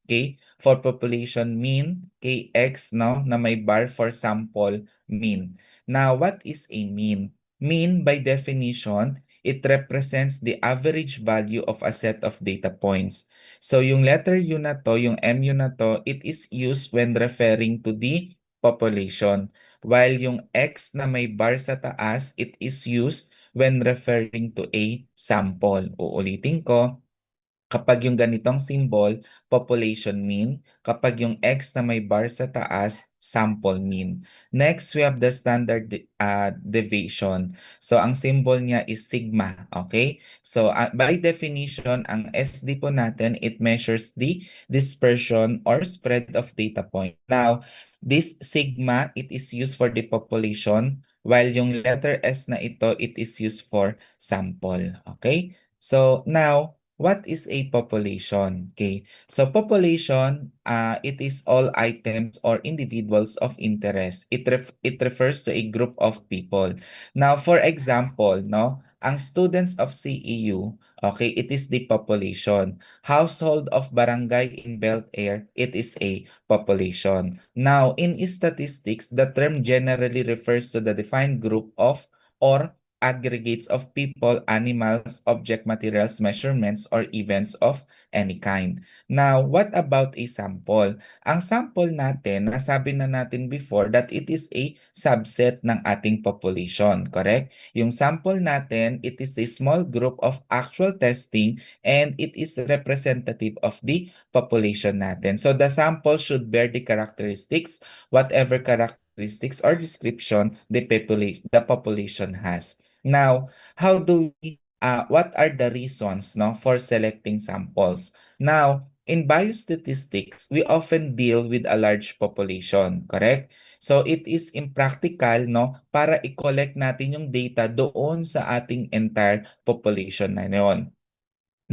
Okay? For population mean, KX, no, na may bar for sample mean. Now, what is a mean? Mean, by definition, it represents the average value of a set of data points. So, yung letter U na to, yung MU na to, it is used when referring to the population. While yung X na may bar sa taas, it is used when referring to a sample. Uulitin ko, kapag yung ganitong symbol, population mean. Kapag yung X na may bar sa taas, sample mean. Next, we have the standard deviation. So, ang symbol niya is sigma. Okay? So, by definition, ang SD po natin, it measures the dispersion or spread of data point. Now, this sigma, it is used for the population, while yung letter S na ito, it is used for sample. Okay? So, now, what is a population? Okay, so population, it is all items or individuals of interest. It refers to a group of people. Now, for example, no, ang students of CEU, okay, it is the population. Household of barangay in Bel Air, it is a population. Now, in statistics, the term generally refers to the defined group of or aggregates of people, animals, object, materials, measurements, or events of any kind. Now, what about a sample? Ang sample natin, nasabi na natin before that it is a subset ng ating population, correct? Yung sample natin, it is a small group of actual testing and it is representative of the population natin. So, the sample should bear the characteristics, whatever characteristics or description the population has. Now, what are the reasons, no, for selecting samples? Now, in biostatistics, we often deal with a large population, correct? So it is impractical, no, para i-collect natin yung data doon sa ating entire population na yon.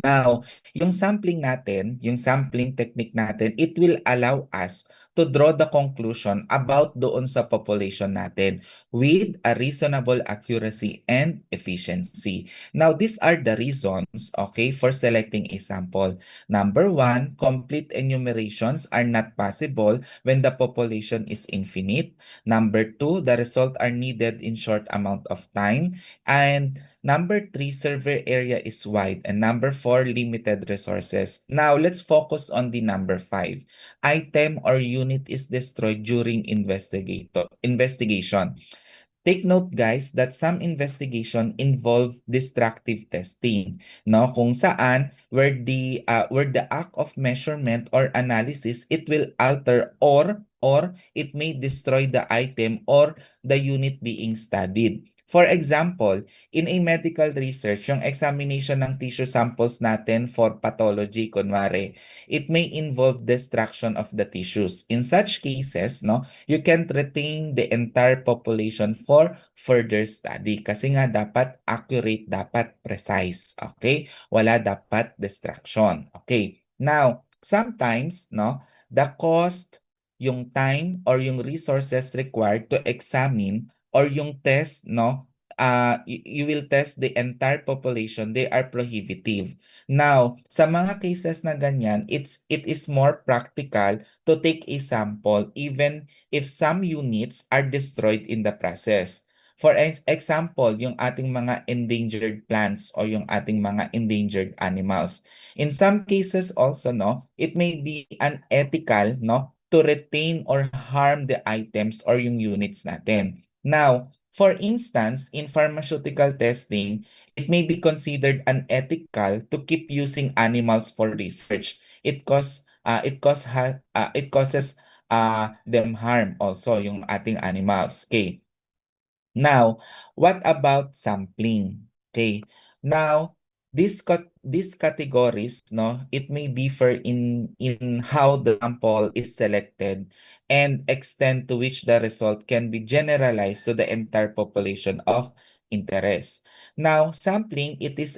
Now, yung sampling natin, yung sampling technique natin, it will allow us to draw the conclusion about doon sa population natin with a reasonable accuracy and efficiency. Now, these are the reasons, okay, for selecting a sample. Number one, complete enumerations are not possible when the population is infinite. Number two, the result are needed in short amount of time. And number three, survey area is wide. And number four, limited resources. Now, let's focus on the number five. Item or unit is destroyed during investigation. Take note guys that some investigation involve destructive testing, no? Kung saan where the act of measurement or analysis it will alter or it may destroy the item or the unit being studied. For example, in a medical research, yung examination ng tissue samples natin for pathology, kunwari, it may involve destruction of the tissues. In such cases, no, you can't retain the entire population for further study kasi nga dapat accurate, dapat precise. Okay? Wala dapat distraction. Okay. Now, sometimes, no, the cost, yung time or yung resources required to examine or yung test, no, you will test the entire population, they are prohibitive. Now, sa mga cases na ganyan, it is more practical to take a sample even if some units are destroyed in the process. For example, yung ating mga endangered plants o yung ating mga endangered animals. In some cases also, no, it may be unethical, no, to retain or harm the items or yung units natin. Now, for instance, in pharmaceutical testing, it may be considered unethical to keep using animals for research. It causes them harm also yung ating animals. Okay. Now, what about sampling? Okay. Now, these categories, no, it may differ in how the sample is selected and extent to which the result can be generalized to the entire population of interest. Now, sampling, it is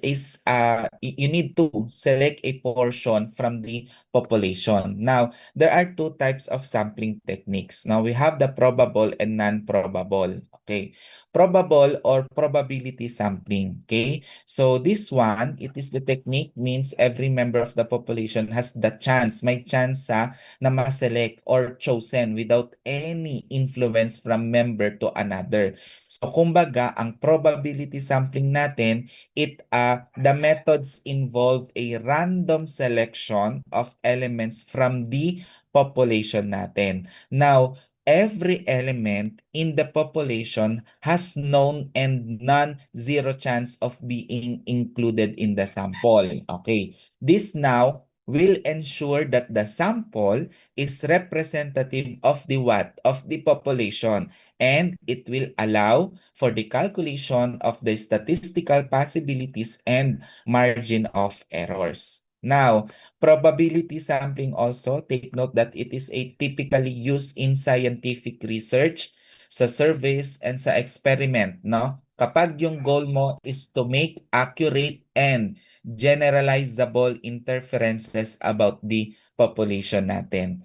you need to select a portion from the population. Now, there are two types of sampling techniques. Now, we have the probable and non-probable. Okay. probable or probability sampling. Okay? So this one, it is the technique means every member of the population has the chance, may chance na ma-select or chosen without any influence from member to another. So kumbaga, ang probability sampling natin, the methods involve a random selection of elements from the population natin. Now, every element in the population has known and non-zero chance of being included in the sample. Okay. This now will ensure that the sample is representative of the what? Of the population. And it will allow for the calculation of the statistical possibilities and margin of errors. Now, probability sampling also, take note that it is a typically used in scientific research, sa surveys, and sa experiment, no? Kapag yung goal mo is to make accurate and generalizable inferences about the population natin.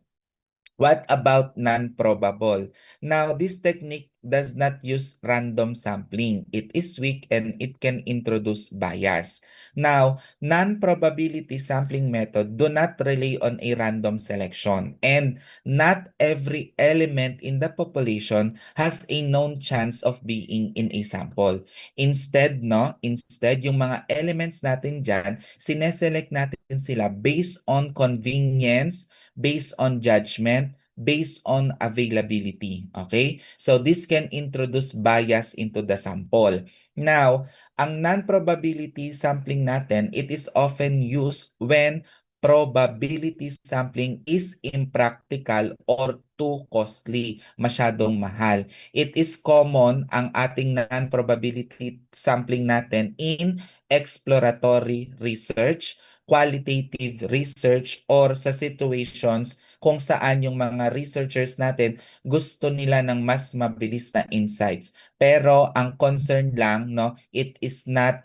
What about non-probable? Now, this technique does not use random sampling. It is weak and it can introduce bias. Now, non-probability sampling method do not rely on a random selection, and not every element in the population has a known chance of being in a sample. Instead yung mga elements natin dyan, sineselect natin sila based on convenience, based on judgment, based on availability. Okay? So this can introduce bias into the sample. Now, ang non-probability sampling natin, it is often used when probability sampling is impractical or too costly, masyadong mahal. It is common ang ating non-probability sampling natin in exploratory research, qualitative research, or sa situations kung saan yung mga researchers natin gusto nila ng mas mabilis na insights. Pero ang concern lang, no, it is not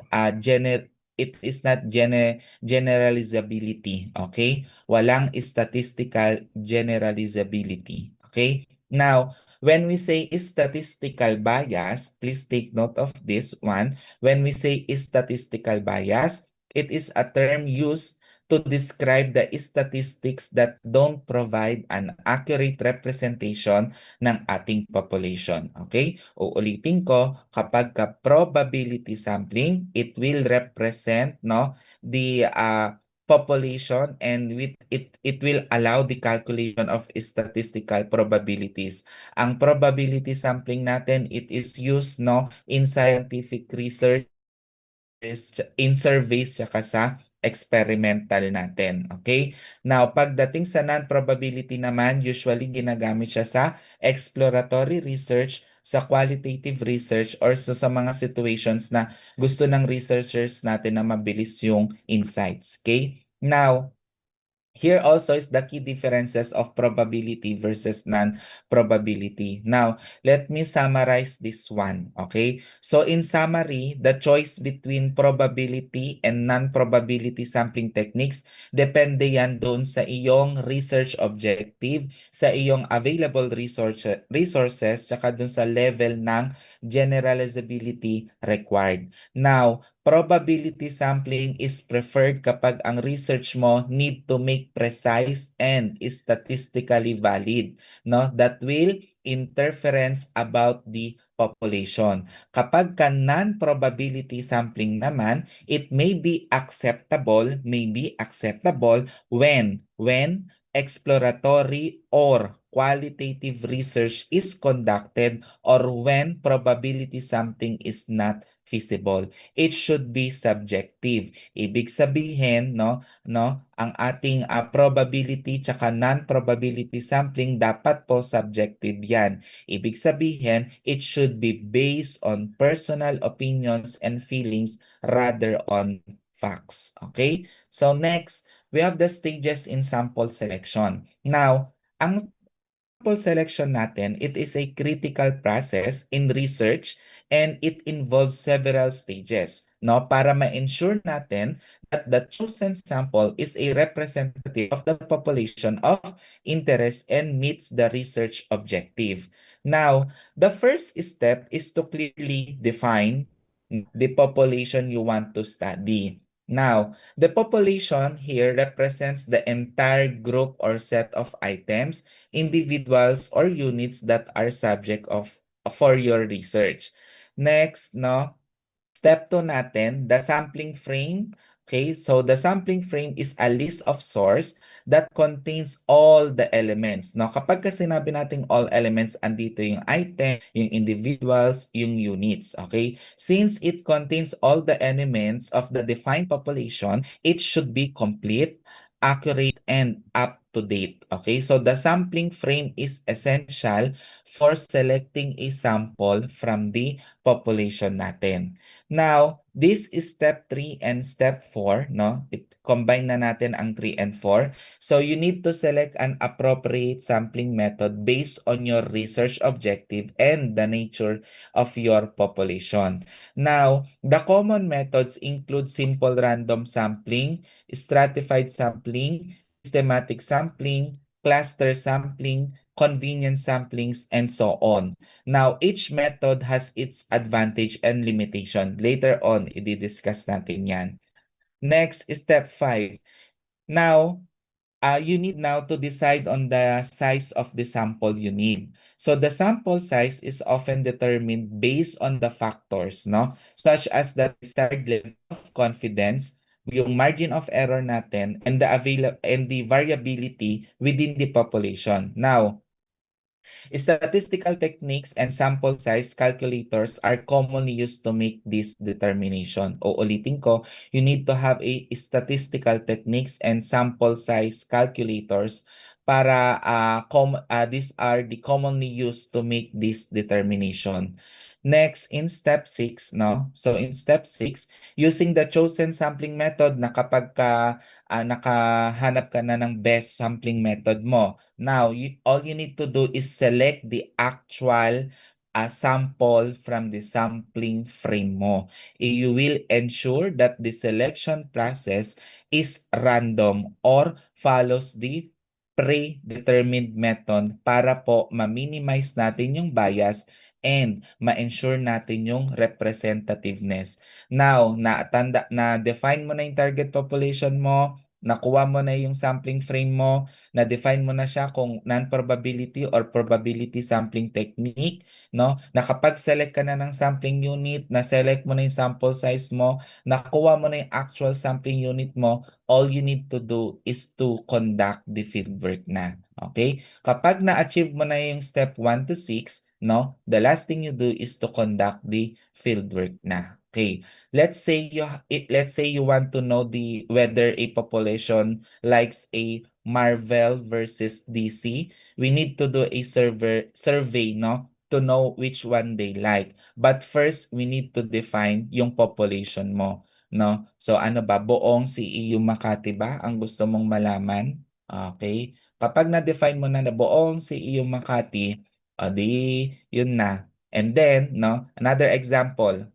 generalizability, okay? Walang statistical generalizability, okay? Now, when we say statistical bias, please take note of this one. When we say statistical bias, it is a term used to describe the statistics that don't provide an accurate representation ng ating population. Okay? Uulitin ko, kapag ka probability sampling, it will represent the population, and it will allow the calculation of statistical probabilities. Ang probability sampling natin, it is used in scientific research, in surveys, saka sa experimental natin. Okay? Now, pagdating sa non-probability naman, usually ginagamit siya sa exploratory research, sa qualitative research, or sa mga situations na gusto ng researchers natin na mabilis yung insights. Okay? Now, here also is the key differences of probability versus non-probability. Now, let me summarize this one, okay? So in summary, the choice between probability and non-probability sampling techniques, depende yan doon sa iyong research objective, sa iyong available resources, saka doon sa level ng generalizability required. Now, probability sampling is preferred kapag ang research mo need to make precise and statistically valid, no? That will interference about the population. Kapag ka non-probability sampling naman, it may be acceptable when exploratory or qualitative research is conducted, or when probability sampling is not feasible. It should be subjective. Ibig sabihin, ang ating probability tsaka non-probability sampling dapat po subjective yan. Ibig sabihin, it should be based on personal opinions and feelings rather on facts. Okay? So next, we have the stages in sample selection. Now, ang sample selection natin, it is a critical process in research, and it involves several stages. no, para ma-ensure natin that the chosen sample is a representative of the population of interest and meets the research objective. Now, the first step is to clearly define the population you want to study. Now, the population here represents the entire group or set of items, individuals, or units that are subject of for your research. Next, no, step 2 natin, the sampling frame. Okay, so the sampling frame is a list of source that contains all the elements. No, kapag ka sinabi nating all elements, andito yung item, yung individuals, yung units. Okay, since it contains all the elements of the defined population, it should be complete, accurate, and up to date. Okay, so the sampling frame is essential for selecting a sample from the population natin. Now, this is step 3 and step 4, no? Combine na natin ang 3 and 4. So, you need to select an appropriate sampling method based on your research objective and the nature of your population. Now, the common methods include simple random sampling, stratified sampling, systematic sampling, cluster sampling, convenience samplings, and so on. Now, each method has its advantage and limitation. Later on, i-discuss natin yan. Next, step 5. Now, you need now to decide on the size of the sample you need. So the sample size is often determined based on the factors, no? Such as the desired level of confidence, yung margin of error natin, and the variability within the population. Now, statistical techniques and sample size calculators are commonly used to make this determination. O ulitin ko, you need to have a statistical techniques and sample size calculators para these are the commonly used to make this determination. Next, in step 6, no? So in step 6, using the chosen sampling method na kapag nakahanap ka na ng best sampling method mo, now, all you need to do is select the actual sample from the sampling frame mo. You will ensure that the selection process is random or follows the predetermined method para po ma-minimize natin yung bias and ma-ensure natin yung representativeness. Now, na-define mo na yung target population mo, nakuha mo na yung sampling frame mo, na-define mo na siya kung non-probability or probability sampling technique, no? Nakapag-select ka na ng sampling unit, na-select mo na yung sample size mo, nakuha mo na yung actual sampling unit mo, all you need to do is to conduct the fieldwork na. Okay? Kapag na-achieve mo na yung step 1 to 6, no? The last thing you do is to conduct the fieldwork na. Okay. Let's say you want to know whether a population likes a Marvel versus DC. We need to do a survey, no, to know which one they like. But first, we need to define yung population mo, no? So ano ba, buong CEU Makati ba ang gusto mong malaman? Okay. Kapag na-define mo na buong CEU Makati, yun na. And then, no, another example.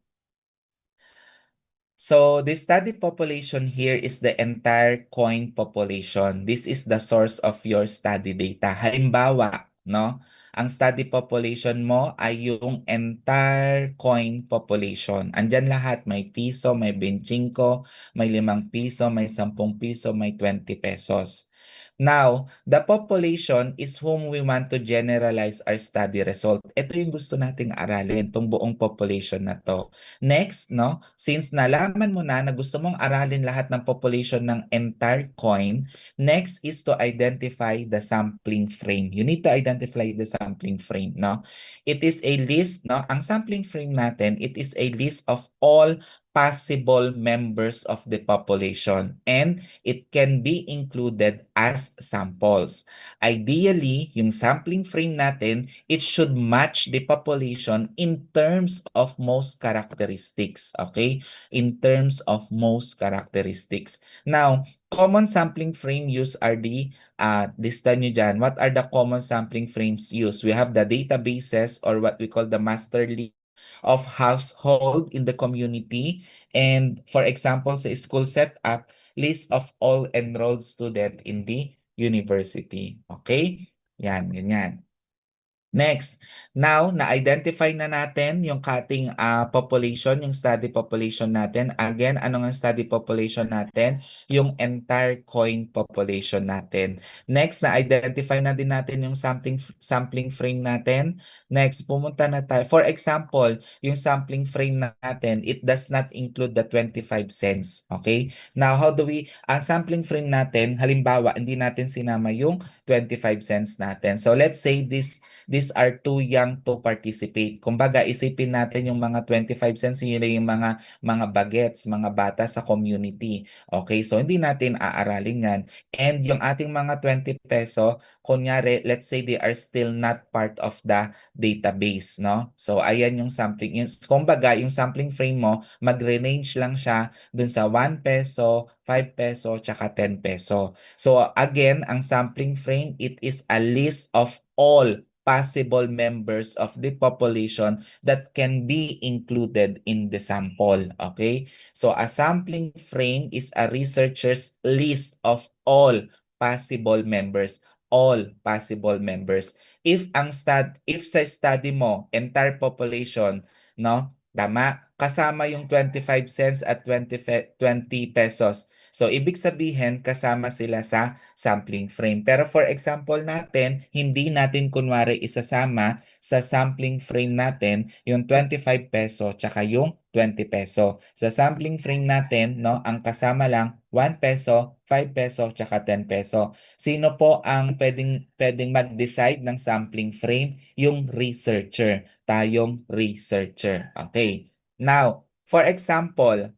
So the study population here is the entire coin population. This is the source of your study data. Halimbawa, no? Ang study population mo ay yung entire coin population. Andyan lahat, may piso, may 25, may 5 piso, may 10 piso, may 20 pesos. Now, the population is whom we want to generalize our study result. Ito yung gusto nating aralin, itong buong population na to. Next, no, since nalaman mo na gusto mong aralin lahat ng population ng entire coin, next is to identify the sampling frame. You need to identify the sampling frame, no? It is a list, no? Ang sampling frame natin, it is a list of all possible members of the population and it can be included as samples. Ideally, yung sampling frame natin, it should match the population in terms of most characteristics, okay? In terms of most characteristics. Now, common sampling frame use are lista nyo dyan. What are the common sampling frames used? We have the databases or what we call the master list. of household in the community. And for example, sa school setup, list of all enrolled student in the university. Okay? Yan, ganyan. Next, now na-identify na natin yung ating population, yung study population natin. Again, ano nga study population natin? Yung entire coin population natin. Next, na-identify na din natin yung sampling frame natin. Next, pumunta na tayo. For example, yung sampling frame natin, it does not include the 25 cents. Okay? Now, ang sampling frame natin, halimbawa, hindi natin sinama yung 25 cents natin. So, let's say these are too young to participate. Kumbaga, isipin natin yung mga 25 cents, yun yung mga bagets, mga bata sa community. Okay, so hindi natin aaralin yan. And yung ating mga 20 peso, kunyari, let's say they are still not part of the database, no? So, ayan yung sampling. Kumbaga, yung sampling frame mo, magre-range lang siya dun sa 1 peso, 5 peso, tsaka 10 peso. So, again, ang sampling frame, it is a list of all possible members of the population that can be included in the sample. Okay? So a sampling frame is a researcher's list of all possible members. All possible members. If sa study mo, entire population, no? Tama, kasama yung 25 cents at 20 pesos. So, ibig sabihin, kasama sila sa sampling frame. Pero for example natin, hindi natin kunwari isasama sa sampling frame natin yung 25 peso tsaka yung 20 peso. Sa sampling frame natin, no, ang kasama lang 1 peso, 5 peso, tsaka 10 peso. Sino po ang pwedeng mag-decide ng sampling frame? Yung researcher. Tayong researcher. Okay. Now, for example,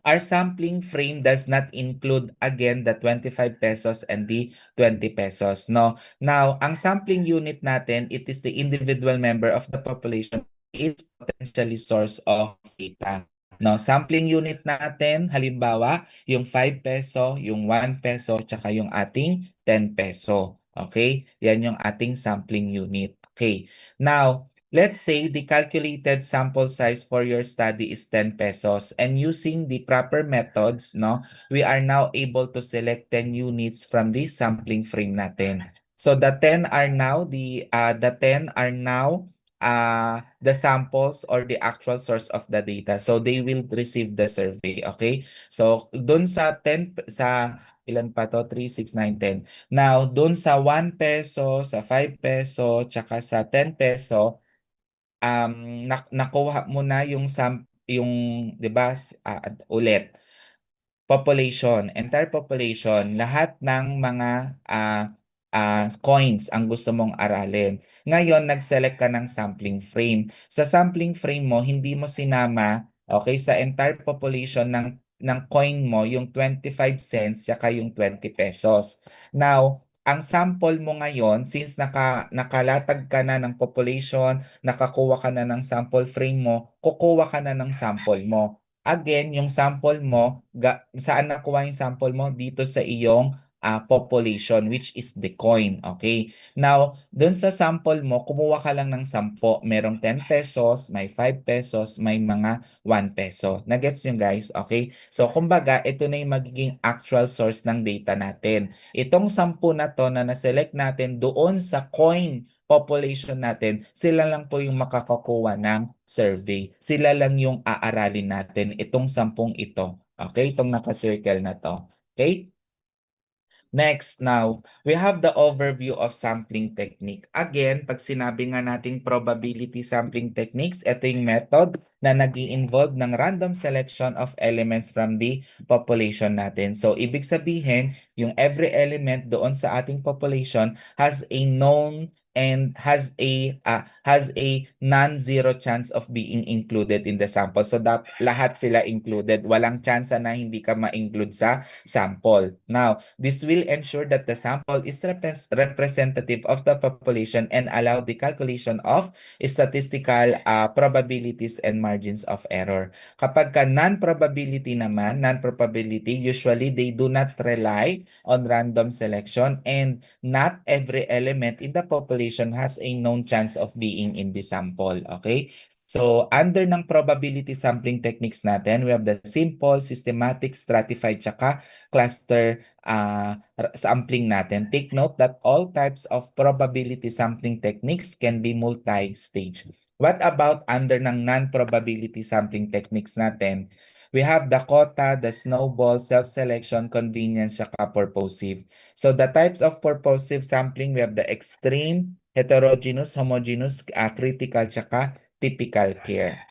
our sampling frame does not include again the 25 pesos and the 20 pesos. No. Now, ang sampling unit natin, it is the individual member of the population is potentially source of data. No, sampling unit natin, halimbawa, yung 5 peso, yung 1 peso, tsaka yung ating 10 peso. Okay? Yan yung ating sampling unit. Okay. Now, let's say the calculated sample size for your study is 10 pesos, and using the proper methods, no, we are now able to select 10 units from the sampling frame natin. So the 10 are now the samples or the actual source of the data. So they will receive the survey, okay? So dun sa 10 sa ilan pa to? 3, 6, 9, 10. Now, dun sa 1 peso, sa 5 peso, tsaka sa 10 peso, nakuha mo na yung 'di ba ulit population, entire population, lahat ng mga coins ang gusto mong aralin. Ngayon, nag-select ka ng sampling frame. Sa sampling frame mo, hindi mo sinama, okay, sa entire population ng coin mo, yung 25 cents, saka yung 20 pesos. Now, ang sample mo ngayon, since nakalatag ka na ng population, nakakuha ka na ng sample frame mo, kukuha ka na ng sample mo. Again, yung sample mo, saan nakuha yung sample mo? Dito sa iyong population, which is the coin. Okay? Now, dun sa sample mo, kumuha ka lang ng 10. Merong 10 pesos, may 5 pesos, may mga 1 peso. Nagets nyo guys? Okay? So, kumbaga, ito na yung magiging actual source ng data natin. Itong 10 na to na na-select natin doon sa coin population natin, sila lang po yung makakakuha ng survey. Sila lang yung aaralin natin, itong 10 ito. Okay? Itong naka-circle na to. Okay? Next, now, we have the overview of sampling technique. Again, pag sinabi nga nating probability sampling techniques, ito yung method na nag-i-involve ng random selection of elements from the population natin. So, ibig sabihin, yung every element doon sa ating population has a known and has a non-zero chance of being included in the sample. So, lahat sila included. Walang chance na hindi ka ma-include sa sample. Now, this will ensure that the sample is representative of the population and allow the calculation of statistical probabilities and margins of error. Kapag ka non-probability, usually they do not rely on random selection, and not every element in the population has a known chance of being in the sample. Okay? So, under ng probability sampling techniques natin, we have the simple, systematic, stratified, tsaka cluster sampling natin. Take note that all types of probability sampling techniques can be multi-stage. What about under ng non-probability sampling techniques natin? We have the quota, the snowball, self-selection, convenience, tsaka purposive. So the types of purposive sampling, we have the extreme, heterogeneous, homogeneous, critical, tsaka typical care.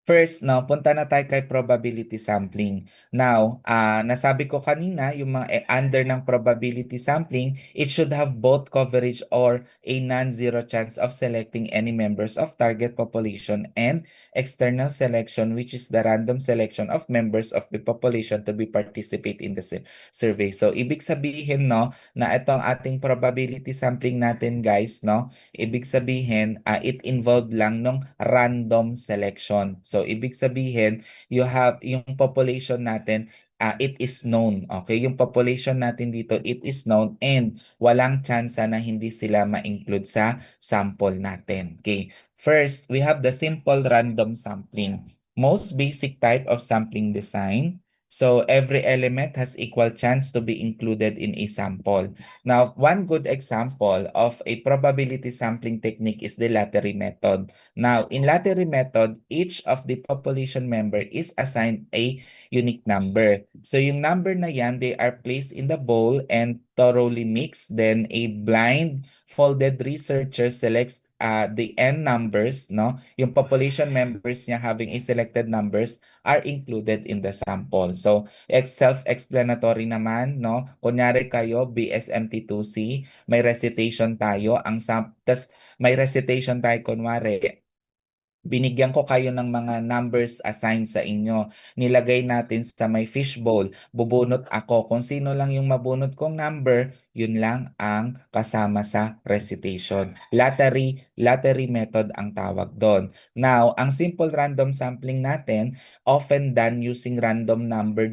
First, no, punta na tayo kay probability sampling. Now, nasabi ko kanina, yung mga under ng probability sampling, it should have both coverage or a non-zero chance of selecting any members of target population and external selection, which is the random selection of members of the population to be participate in the survey. So, ibig sabihin, no, na ito ang ating probability sampling natin, guys, no, ibig sabihin, it involved lang nung random selection. So, ibig sabihin, you have yung population natin, it is known. Okay? Yung population natin dito, it is known and walang chance na hindi sila ma-include sa sample natin. Okay? First, we have the simple random sampling. Most basic type of sampling design. So, every element has equal chance to be included in a sample. Now, one good example of a probability sampling technique is the lottery method. Now, in lottery method, each of the population member is assigned a unique number. So, yung number na yan, they are placed in the bowl and thoroughly mixed. Then, a blind folded researcher selects the n numbers, no? Yung population members niya having a selected numbers are included in the sample. So, self-explanatory naman, no? Kunyari kayo, BSMT2C, may recitation tayo, tas may recitation tayo kunwari, binigyan ko kayo ng mga numbers assigned sa inyo. Nilagay natin sa may fishbowl. Bubunot ako. Kung sino lang yung mabunot kong number, yun lang ang kasama sa recitation. Lottery method ang tawag doon. Now, ang simple random sampling natin, often done using random number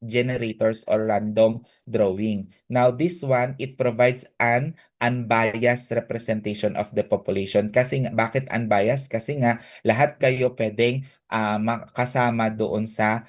generators or random drawing. Now, this one, it provides an unbiased representation of the population. Kasi bakit unbiased? Kasi nga lahat kayo pwedeng makasama doon sa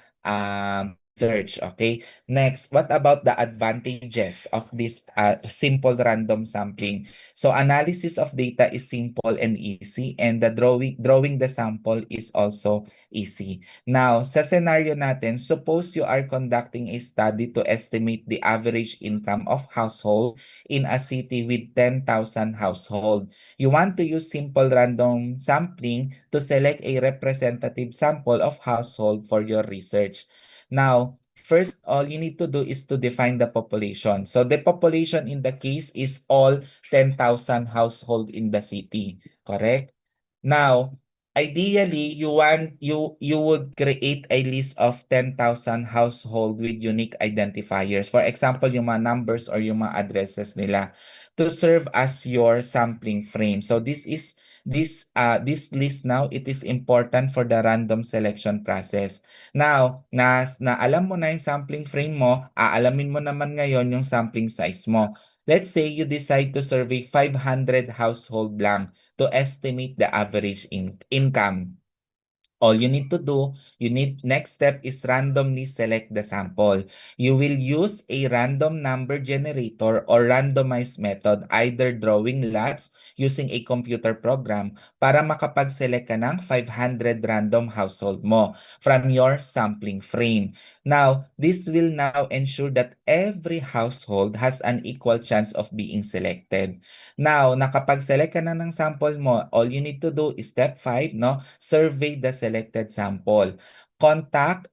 search. Okay? Next, what about the advantages of this simple random sampling? So analysis of data is simple and easy, and the drawing the sample is also easy. Now, sa scenario natin, suppose you are conducting a study to estimate the average income of household in a city with 10,000 household. You want to use simple random sampling to select a representative sample of household for your research. Now, first, all you need to do is to define the population. So the population in the case is all 10,000 household in the city, correct? Now, ideally, you would create a list of 10,000 household with unique identifiers. For example, yung mga numbers or yung mga addresses nila to serve as your sampling frame. So this list now, it is important for the random selection process. Now, na alam mo na yung sampling frame mo, aalamin mo naman ngayon yung sampling size mo. Let's say you decide to survey 500 household lang to estimate the average income. All you need to do, next step is randomly select the sample. You will use a random number generator or randomized method, either drawing lots using a computer program para makapag-select ka ng 500 random household mo from your sampling frame. Now, this will now ensure that every household has an equal chance of being selected. Now, nakapag-select ka na ng sample mo, all you need to do is step 5, no? Survey the selected sample. Contact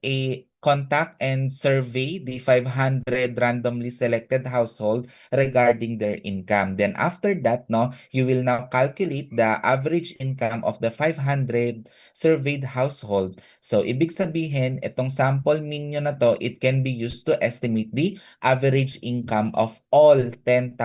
and survey the 500 randomly selected household regarding their income. Then after that, no, you will now calculate the average income of the 500 surveyed household. So ibig sabihin, itong sample mean nyo na to, it can be used to estimate the average income of all 10,000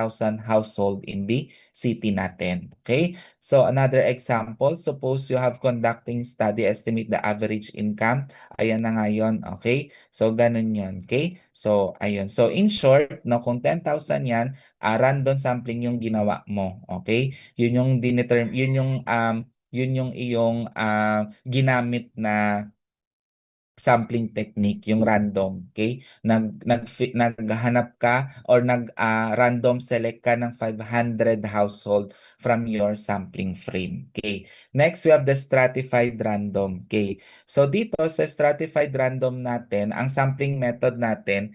household in the city natin. Okay? So another example, suppose you have conducting study, estimate the average income. Ayan na nga yun. Okay? So ganun yun. Okay? So ayun. So in short, no, kung 10,000 yan, random sampling yung ginawa mo. Okay? Yun yung yun yung iyong ginamit na sampling technique, yung random, okay? Naghanap ka or random select ka ng 500 household from your sampling frame, okay? Next, we have the stratified random, okay? So dito sa stratified random natin, ang sampling method natin,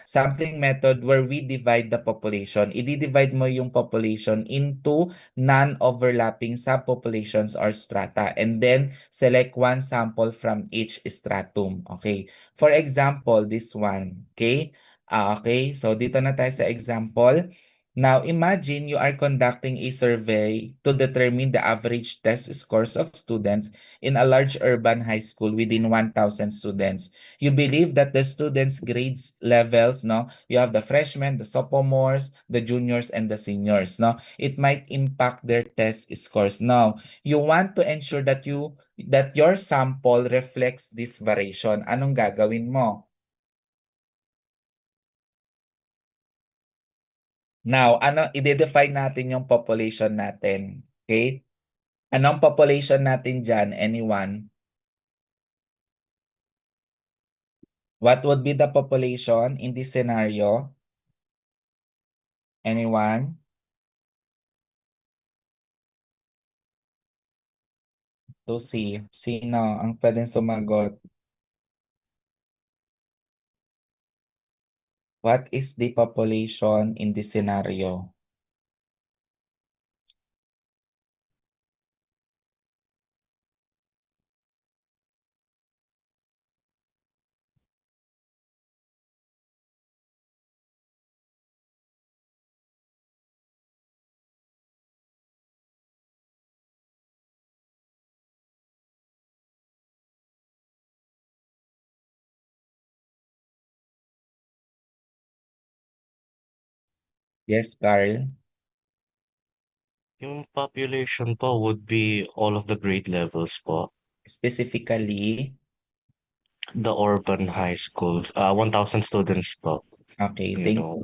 sampling method where we divide the population. I-divide mo yung population into non-overlapping subpopulations or strata, and then select one sample from each stratum. Okay. For example, this one. Okay. Okay. So dito na tayo sa example. Now, imagine you are conducting a survey to determine the average test scores of students in a large urban high school within 1,000 students. You believe that the students' grades levels, no, you have the freshmen, the sophomores, the juniors, and the seniors, no, it might impact their test scores. Now, you want to ensure that your sample reflects this variation. Anong gagawin mo? Now, i-define natin yung population natin. Okay? Anong population natin dyan? Anyone? What would be the population in this scenario? Anyone? To see. Sino ang pwedeng sumagot? What is the population in this scenario? Yes, Carl. Yung population po would be all of the grade levels po. Specifically, The urban high school, 1,000 students po, okay, you know.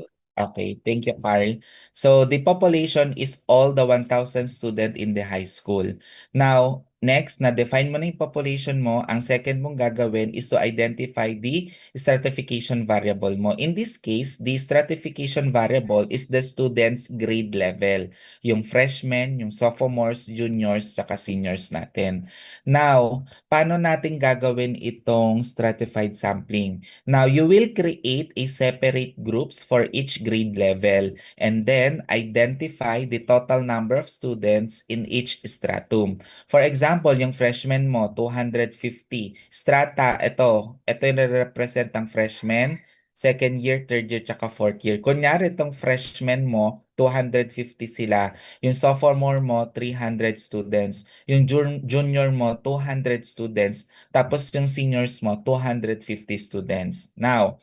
thank you, Carl. So the population is all the 1,000 student in the high school. Now, next, na-define mo na yung population mo, ang second mong gagawin is to identify the stratification variable mo. In this case, the stratification variable is the student's grade level. Yung freshmen, yung sophomores, juniors, saka seniors natin. Now, paano natin gagawin itong stratified sampling? Now, you will create a separate groups for each grade level and then identify the total number of students in each stratum. For example, yung freshman mo, 250. Strata, ito yung represent ang freshman, second year, third year, tsaka fourth year. Kunyari, itong freshman mo, 250 sila. Yung sophomore mo, 300 students. Yung junior mo, 200 students. Tapos yung seniors mo, 250 students. Now,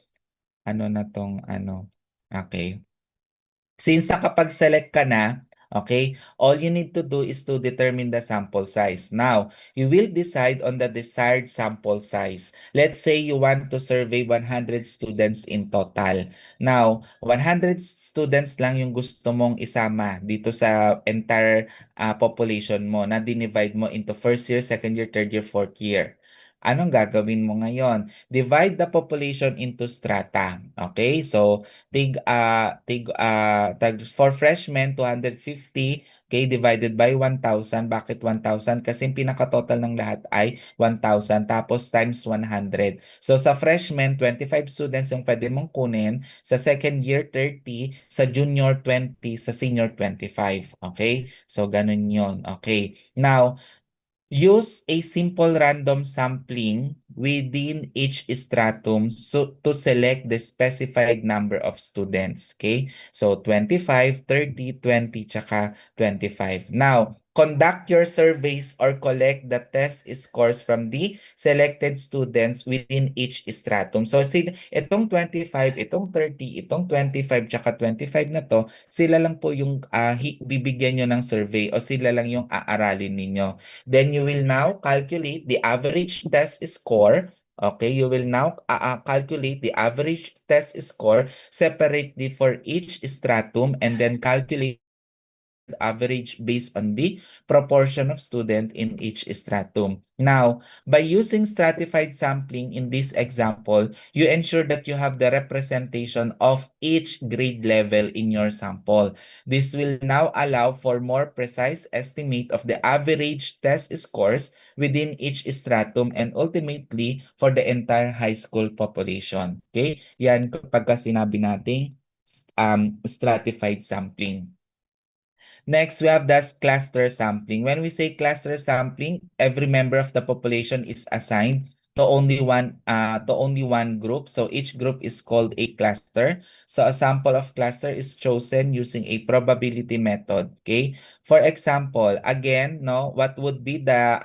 ano na tong ano? Okay. Since nakapag-select ka na, okay, all you need to do is to determine the sample size. Now, you will decide on the desired sample size. Let's say you want to survey 100 students in total. Now, 100 students lang yung gusto mong isama dito sa entire population mo na dinivide mo into first year, second year, third year, fourth year. Anong gagawin mo ngayon? Divide the population into strata. Okay? So, for freshmen 250, okay, divided by 1,000. Bakit 1,000? Kasi yung pinaka-total ng lahat ay 1,000 tapos times 100. So sa freshmen, 25 students yung pwede mong kunin, sa second year 30, sa junior 20, sa senior 25. Okay? So ganun yun. Okay. Now, use a simple random sampling within each stratum to select the specified number of students. Okay? So 25, 30, 20, tsaka 25. Now, conduct your surveys or collect the test scores from the selected students within each stratum. So, itong 25, itong 30, itong 25, tsaka 25 na to, sila lang po yung bibigyan nyo ng survey o sila lang yung aaralin ninyo. Then you will now calculate the average test score. Okay, you will now calculate the average test score separately for each stratum and then calculate average based on the proportion of student in each stratum. Now, by using stratified sampling in this example, you ensure that you have the representation of each grade level in your sample. This will now allow for more precise estimate of the average test scores within each stratum and ultimately for the entire high school population. Okay? Yan kapag sinabi nating stratified sampling. Next, we have this cluster sampling. When we say cluster sampling, every member of the population is assigned to only one group. So each group is called a cluster. So a sample of cluster is chosen using a probability method. Okay. For example, again, no, what would be the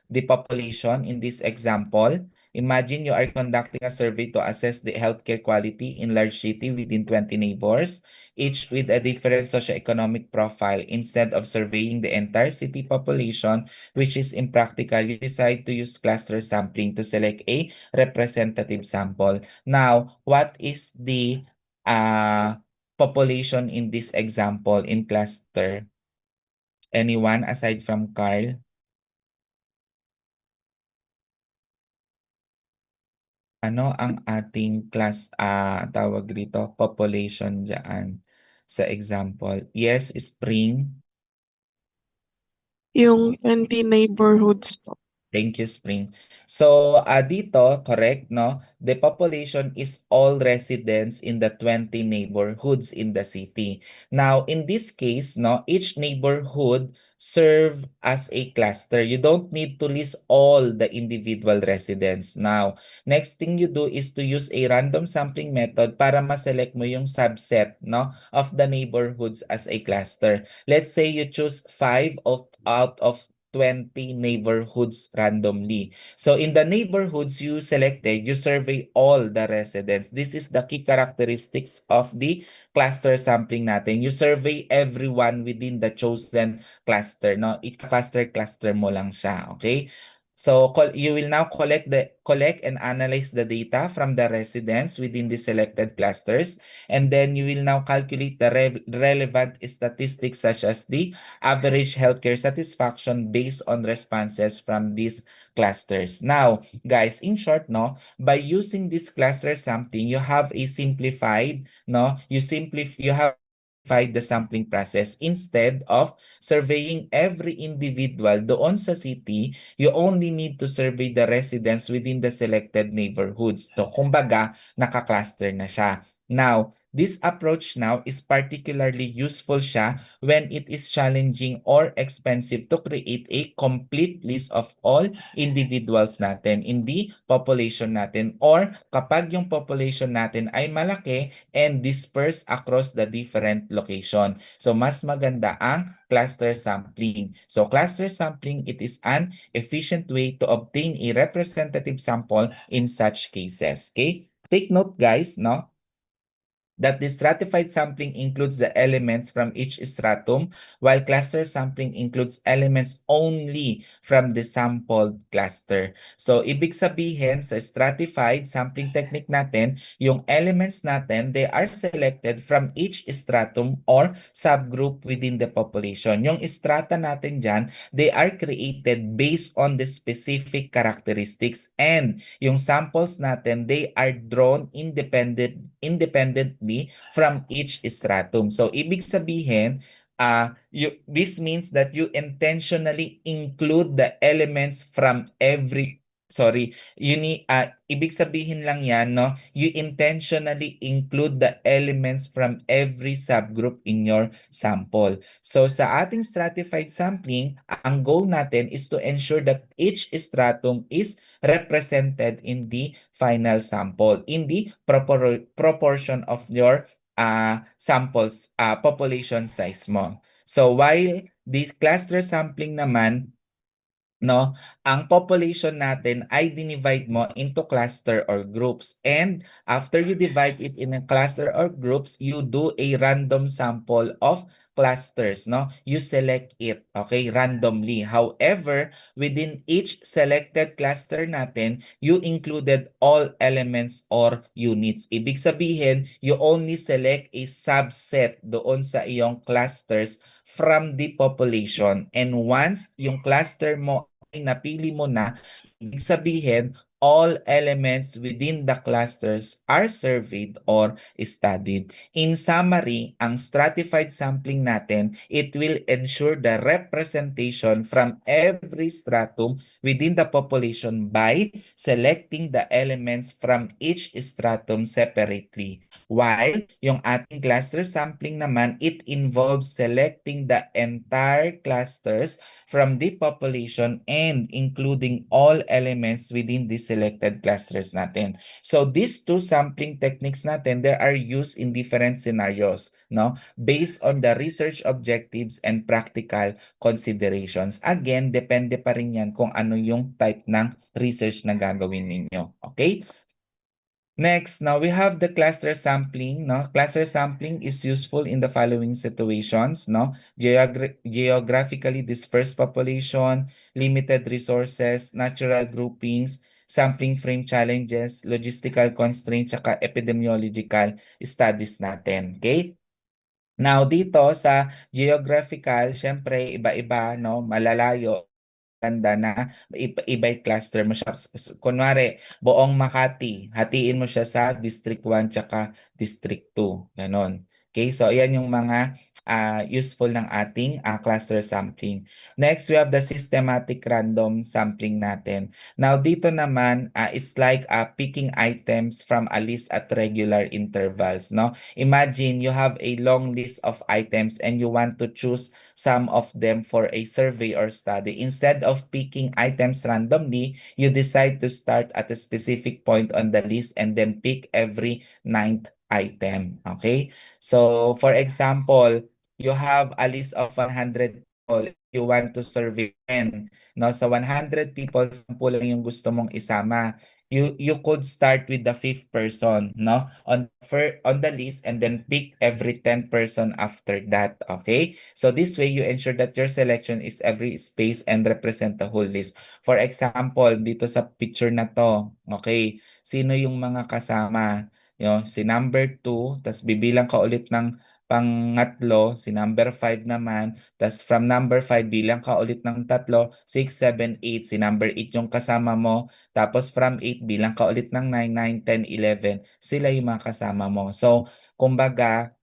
the population in this example? Imagine you are conducting a survey to assess the healthcare quality in large city within 20 neighbors, each with a different socioeconomic profile. Instead of surveying the entire city population, which is impractical, you decide to use cluster sampling to select a representative sample. Now, what is the population in this example in cluster? Anyone aside from Carl? Ano ang ating tawag dito, population diyan sa example? Yes, spring. Yung 20 neighborhoods po. Thank you, Spring. So, dito, correct, no? The population is all residents in the 20 neighborhoods in the city. Now, in this case, no, each neighborhood serve as a cluster. You don't need to list all the individual residents. Now, next thing you do is to use a random sampling method para ma-select mo yung subset, no, of the neighborhoods as a cluster. Let's say you choose 5 out of 20 neighborhoods randomly. So in the neighborhoods you selected, you survey all the residents. This is the key characteristics of the cluster sampling natin. You survey everyone within the chosen cluster, no? I-cluster mo lang siya, okay? So you will now collect and analyze the data from the residents within the selected clusters, and then you will now calculate the relevant statistics such as the average healthcare satisfaction based on responses from these clusters. Now, guys, in short, no, by using this cluster sampling, you have a simplified, no, you have the sampling process. Instead of surveying every individual doon sa city, you only need to survey the residents within the selected neighborhoods. So, kumbaga, naka-cluster na siya. Now, this approach now is particularly useful siya when it is challenging or expensive to create a complete list of all individuals natin in the population natin, or kapag yung population natin ay malaki and dispersed across the different location. So mas maganda ang cluster sampling. So cluster sampling, it is an efficient way to obtain a representative sample in such cases. Okay? Take note, guys, no? That the stratified sampling includes the elements from each stratum, while cluster sampling includes elements only from the sampled cluster. So, ibig sabihin sa stratified sampling technique natin, yung elements natin, they are selected from each stratum or subgroup within the population. Yung strata natin dyan, they are created based on the specific characteristics, and yung samples natin, they are drawn independently from each stratum. So, ibig sabihin, this means that you intentionally include the elements from every, ibig sabihin lang yan, no? You intentionally include the elements from every subgroup in your sample. So, sa ating stratified sampling, ang goal natin is to ensure that each stratum is represented in the final sample in the proportion of your samples, population size mo. So while the cluster sampling naman, no, ang population natin ay dinivide mo into cluster or groups, and after you divide it in a cluster or groups, you do a random sample of clusters, no? You select it, okay, randomly. However, within each selected cluster natin, you included all elements or units. Ibig sabihin, you only select a subset doon sa iyong clusters from the population. And once yung cluster mo ay napili mo na, ibig sabihin, all elements within the clusters are surveyed or studied. In summary, ang stratified sampling natin, it will ensure the representation from every stratum within the population by selecting the elements from each stratum separately. While yung ating cluster sampling naman, it involves selecting the entire clusters from the population and including all elements within the selected clusters natin. So these two sampling techniques natin, they are used in different scenarios, no? Based on the research objectives and practical considerations. Again, depende pa rin yan kung ano yung type ng research na gagawin ninyo. Okay? Next, now we have the cluster sampling. No? Cluster sampling is useful in the following situations. No? Geographically dispersed population, limited resources, natural groupings, sampling frame challenges, logistical constraints, saka epidemiological studies natin. Okay? Now dito sa geographical, syempre iba-iba, no? Malalayo ganda na iba cluster mo siya. Kunwari, buong Makati, hatiin mo siya sa District 1 tsaka District 2. Ganon. Okay, so ayan yung mga useful ng ating cluster sampling. Next, we have the systematic random sampling natin. Now, dito naman, it's like picking items from a list at regular intervals. No? Imagine you have a long list of items and you want to choose some of them for a survey or study. Instead of picking items randomly, you decide to start at a specific point on the list and then pick every ninth item. Okay? So, for example, you have a list of 100 people. You want to survey 10. No? Sa 100 people, 10 lang yung gusto mong isama. You could start with the 5th person, no, on the list, and then pick every 10 person after that. Okay, so this way you ensure that your selection is every space and represent the whole list. For example, dito sa picture na to, okay, sino yung mga kasama? Si number 2, tas bibilang ka ulit ng pangatlo, si number 5 naman, tas from number 5 bilang ka ulit ng tatlo, 6, 7, 8, si number 8 yung kasama mo. Tapos from 8, bilang ka ulit ng 9, 9, 10, 11. Sila yung mga kasama mo. So, kumbaga,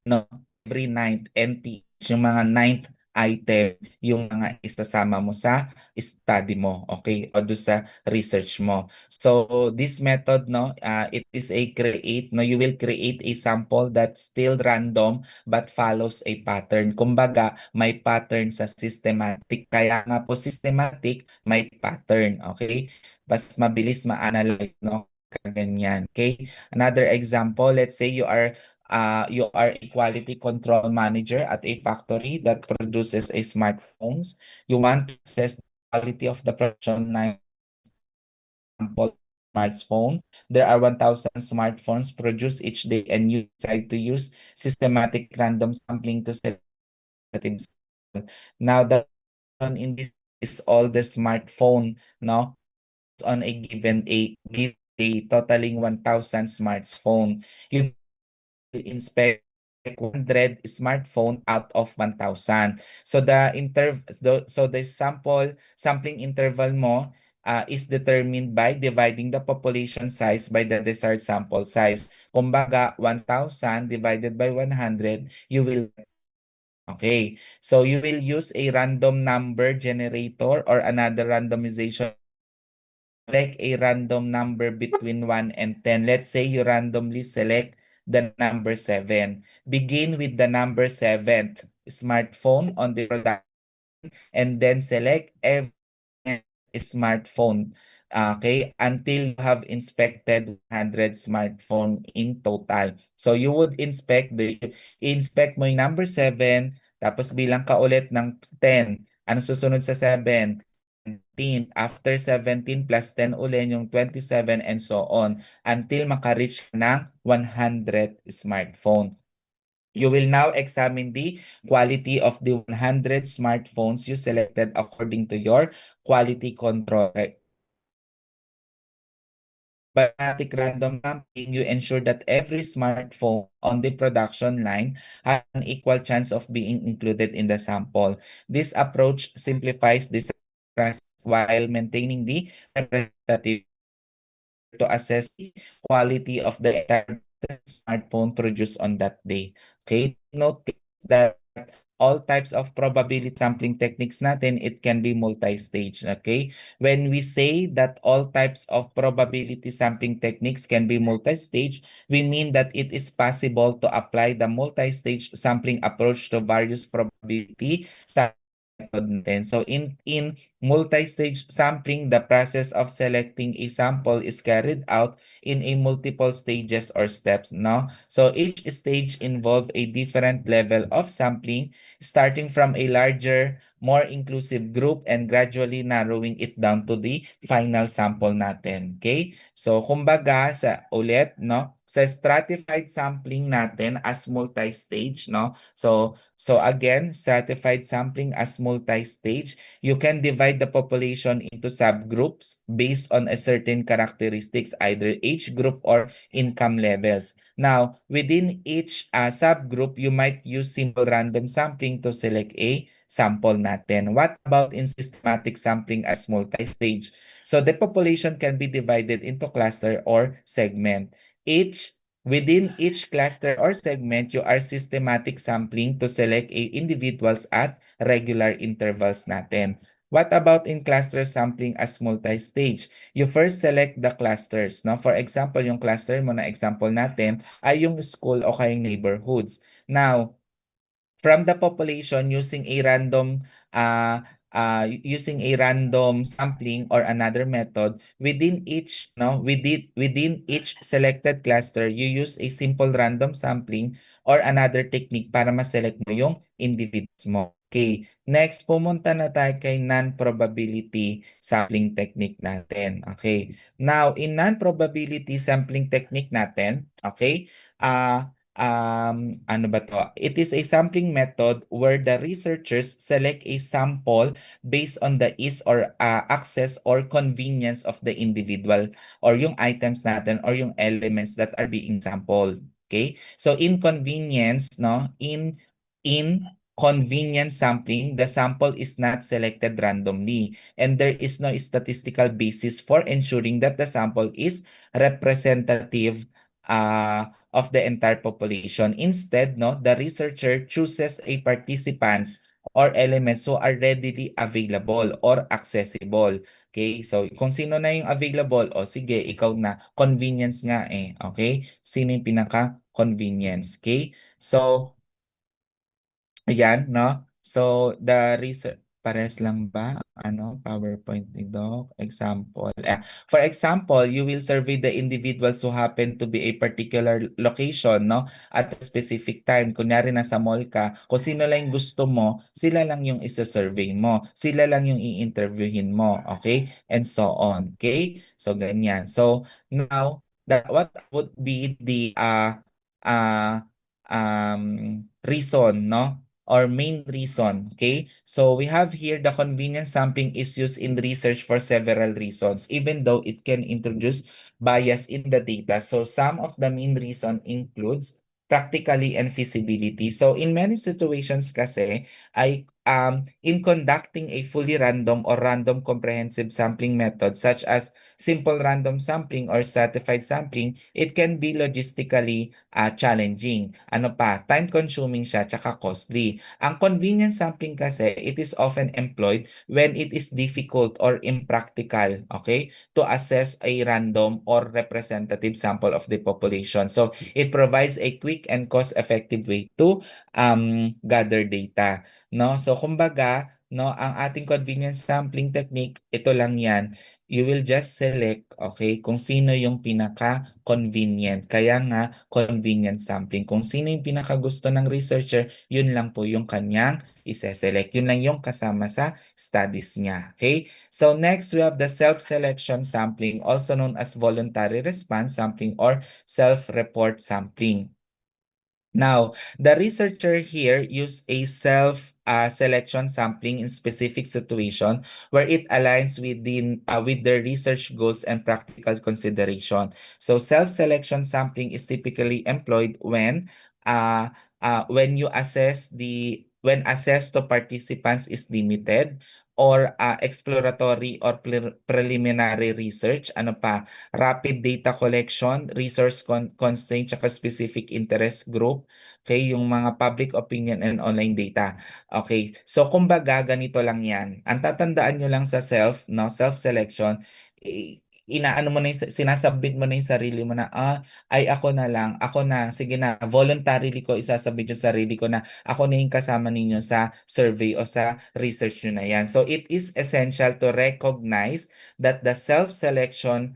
no, every ninth NTH, yung mga ninth item, yung mga isasama mo sa study mo, okay? O do sa research mo. So, this method, no, it is a create, no, you will create a sample that's still random but follows a pattern. Kumbaga, may pattern sa systematic. Kaya nga po systematic, may pattern, okay? Mas mabilis ma-analyze, no? Ganyan, okay? Another example, let's say you are a quality control manager at a factory that produces a smartphones. You want to assess the quality of the production ng sample smartphone. There are 1,000 smartphones produced each day, and you decide to use systematic random sampling to select. Now, the in this is all the smartphone, no, on a given day, totaling 1,000 smartphone. You inspect 100 smartphone out of 1,000. So the sampling interval mo is determined by dividing the population size by the desired sample size. Kumbaga, 1,000 divided by 100, you will. Okay, so you will use a random number generator or another randomization, like a random number between 1 and 10. Let's say you randomly select the number 7. Begin with the number 7th smartphone on the production and then select every smartphone. Okay, until you have inspected 100 smartphone in total. So you would inspect mo yung number 7, tapos bilang ka ulit ng 10. Ano susunod sa 7? 17. After 17 plus 10 ulit yung 27 and so on until maka-reach ka ng 100 smartphone. You will now examine the quality of the 100 smartphones you selected according to your quality control. By automatic random sampling, you ensure that every smartphone on the production line has an equal chance of being included in the sample. This approach simplifies this process while maintaining the representative to assess the quality of the entire smartphone produced on that day. Okay, note that all types of probability sampling techniques natin, it can be multi-stage. Okay, when we say that all types of probability sampling techniques can be multi-stage, we mean that it is possible to apply the multi-stage sampling approach to various probability sampling method natin. So in multi-stage sampling, the process of selecting a sample is carried out in a multiple stages or steps, no? So each stage involve a different level of sampling, starting from a larger, more inclusive group and gradually narrowing it down to the final sample natin. Okay? So kumbaga sa ulit, no? Sa stratified sampling natin as multi-stage, no? So again, stratified sampling as multi-stage, you can divide the population into subgroups based on a certain characteristics, either age group or income levels. Now, within each subgroup, you might use simple random sampling to select a sample natin. What about in systematic sampling as multi-stage? So the population can be divided into cluster or segment. Within each cluster or segment, you are systematic sampling to select individuals at regular intervals natin. What about in cluster sampling as multi-stage? You first select the clusters. No? For example, yung cluster mo na example natin ay yung school o kayong neighborhoods. Now, from the population using a random sampling or another method within each selected cluster, you use a simple random sampling or another technique para ma-select mo yung individuals mo. Okay, next pumunta na tayo kay non-probability sampling technique natin. Okay, now in non-probability sampling technique natin, okay, ano ba to? It is a sampling method where the researchers select a sample based on the ease or access or convenience of the individual or yung items natin or yung elements that are being sampled. Okay? So in convenience, no? In convenience sampling, the sample is not selected randomly and there is no statistical basis for ensuring that the sample is representative of the entire population. Instead, no, the researcher chooses a participants or elements who are readily available or accessible. Okay? So, kung sino na yung available, o sige, ikaw na. Convenience nga eh. Okay? Sino yung pinaka-convenience? Okay? So, ayan, no? So, the research, pares lang ba? Ano, PowerPoint ni Doc? Example. For example, you will survey the individuals who happen to be a particular location, no? At a specific time. Kunyari, nasa mall ka, kung sino lang yung gusto mo, sila lang yung isa-survey mo. Sila lang yung i-interviewin mo. Okay? And so on. Okay? So, ganyan. So, now, what would be the reason, no? Or main reason, okay? So we have here the convenience sampling is used in research for several reasons, even though it can introduce bias in the data. So some of the main reason includes practically and feasibility. So in many situations kasi, in conducting a fully random or random comprehensive sampling method such as simple random sampling or stratified sampling, it can be logistically challenging. Ano pa? Time-consuming siya, tsaka costly. Ang convenience sampling kasi, it is often employed when it is difficult or impractical, okay, to assess a random or representative sample of the population. So, it provides a quick and cost-effective way to gather data. No? So, kumbaga, no, ang ating convenience sampling technique, ito lang yan. You will just select, okay, kung sino yung pinaka-convenient. Kaya nga, convenient sampling. Kung sino yung pinaka-gusto ng researcher, yun lang po yung kanyang isa-select. Yun lang yung kasama sa studies niya. Okay? So next, we have the self-selection sampling, also known as voluntary response sampling or self-report sampling. Now, the researcher here used a self selection sampling in specific situation where it aligns with the research goals and practical consideration. So, self-selection sampling is typically employed when you assess when access to participants is limited or exploratory or preliminary research, ano pa, rapid data collection, resource constraint, tsaka specific interest group. Okay, yung mga public opinion and online data. Okay, so kumbaga ganito lang yan. Ang tatandaan nyo lang sa self-selection, inaano mo na yung, sinasubmit mo na yung sarili mo na, ay ako na, sige na, voluntarily ko isasubmit yung sarili ko na ako na yung kasama ninyo sa survey o sa research nyo na yan. So it is essential to recognize that the self-selection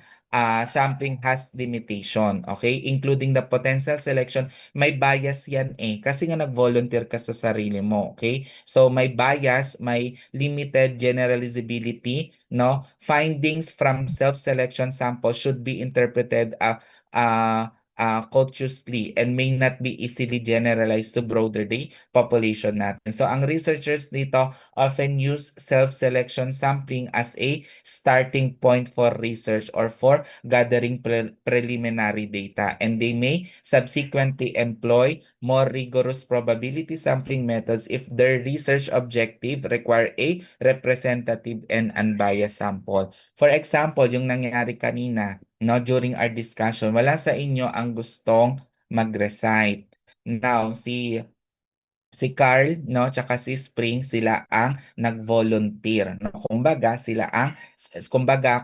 sampling has limitation, okay? Including the potential selection, may bias yan kasi nga nag-volunteer ka sa sarili mo, okay? So may bias, may limited generalizability, no? Findings from self-selection sample should be interpreted cautiously and may not be easily generalized to broader the population natin. So ang researchers dito often use self-selection sampling as a starting point for research or for gathering preliminary data, and they may subsequently employ more rigorous probability sampling methods if their research objective require a representative and unbiased sample. For example, yung nangyari kanina, no, during our discussion, wala sa inyo ang gustong mag-recite. Now, si Carl, no, tsaka si Spring, sila ang nag-volunteer, no? Kumbaga,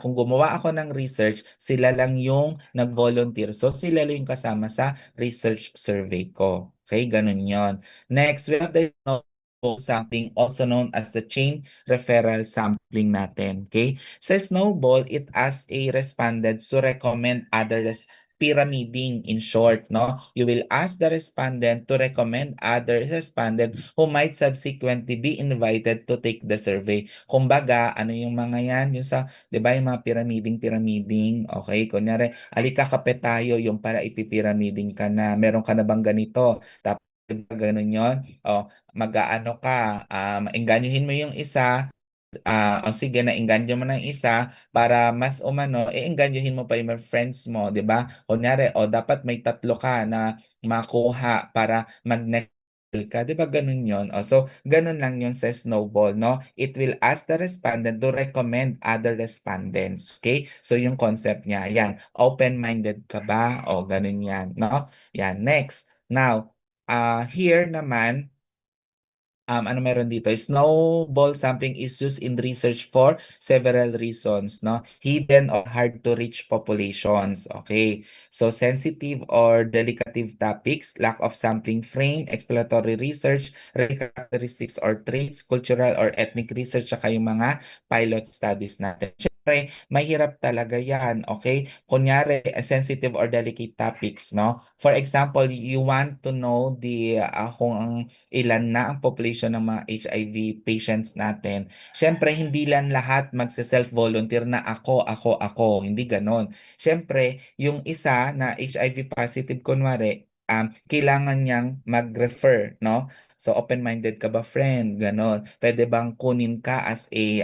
kung gumawa ako ng research, sila lang yung nag-volunteer. So, sila lang yung kasama sa research survey ko. Okay, ganun yon. Next, we have the snowball sampling, also known as the chain referral sampling natin. Okay? Sa snowball, it asks a respondent to recommend others pyramiding in short, no? You will ask the respondent to recommend other respondent who might subsequently be invited to take the survey. Kumbaga, ano yung mga yan? Yung sa, di ba yung mga pyramiding, okay? Kunyari, alika kape tayo, yung para ipipiramiding ka na, meron ka na bang ganito? Tapos, diba ganun yun? O, mag-aano ka, engganyohin mo yung isa, o sige, naengganyo mo ng isa para mas umano, engganyohin mo pa yung mga friends mo, di ba? Kunyari, dapat may tatlo ka na makuha para mag-next ka, di ba ganun yun? So, ganun lang yun sa snowball, no? It will ask the respondent to recommend other respondents, okay? So, yung concept niya, yan, open-minded ka ba? O, ganun yan, no? Yan, next. Now, here naman, ano meron dito? Snowball sampling is used in research for several reasons, no? Hidden or hard to reach populations, okay? So sensitive or delicate topics, lack of sampling frame, exploratory research, characteristics or traits, cultural or ethnic research, saka yung mga pilot studies natin. Siyempre, mahirap talaga yan, okay? Kunyari, sensitive or delicate topics, no? For example, you want to know kung ang ilan na ang population ng mga HIV patients natin. Siyempre, hindi lang lahat magse-self-volunteer na ako. Hindi ganon. Siyempre, yung isa na HIV positive, kunwari, kailangan niyang mag-refer, no? So, open-minded ka ba, friend? Ganon. Pwede bang kunin ka as a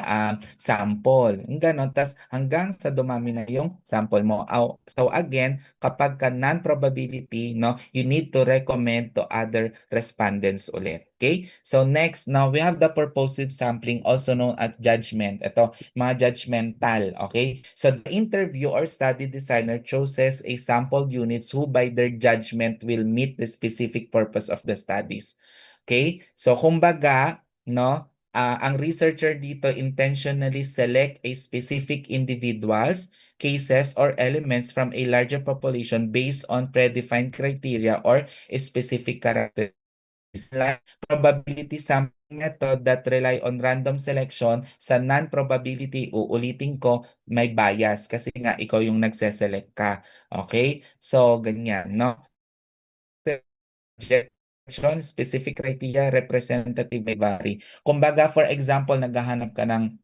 sample? Ganon. Tas hanggang sa dumami na yung sample mo. So, again, kapag ka non-probability, no, you need to recommend to other respondents ulit. Okay? So next, now we have the purposive sampling, also known as judgment. Ito, mga judgmental. Okay? So the interview or study designer chooses a sample units who by their judgment will meet the specific purpose of the studies. Okay? So kumbaga, no, ang researcher dito intentionally select a specific individuals, cases, or elements from a larger population based on predefined criteria or a specific characteristics. Like probability sampling method that rely on random selection, sa non-probability, uulitin ko, may bias kasi nga ikaw yung nagseselect ka. Okay? So, ganyan, no? Specific criteria, representative may vary. Kumbaga, for example, naghahanap ka ng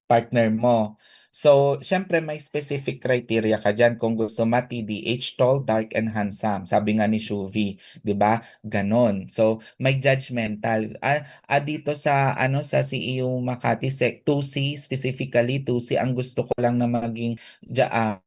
partner mo. So, syempre may specific criteria ka dyan kung gusto ma-TDH, tall, dark, and handsome. Sabi nga ni Shuvi, 'di ba? Ganon. So, may judgmental. Dito sa sa CEO Makati Sec 2C specifically 2C ang gusto ko lang na maging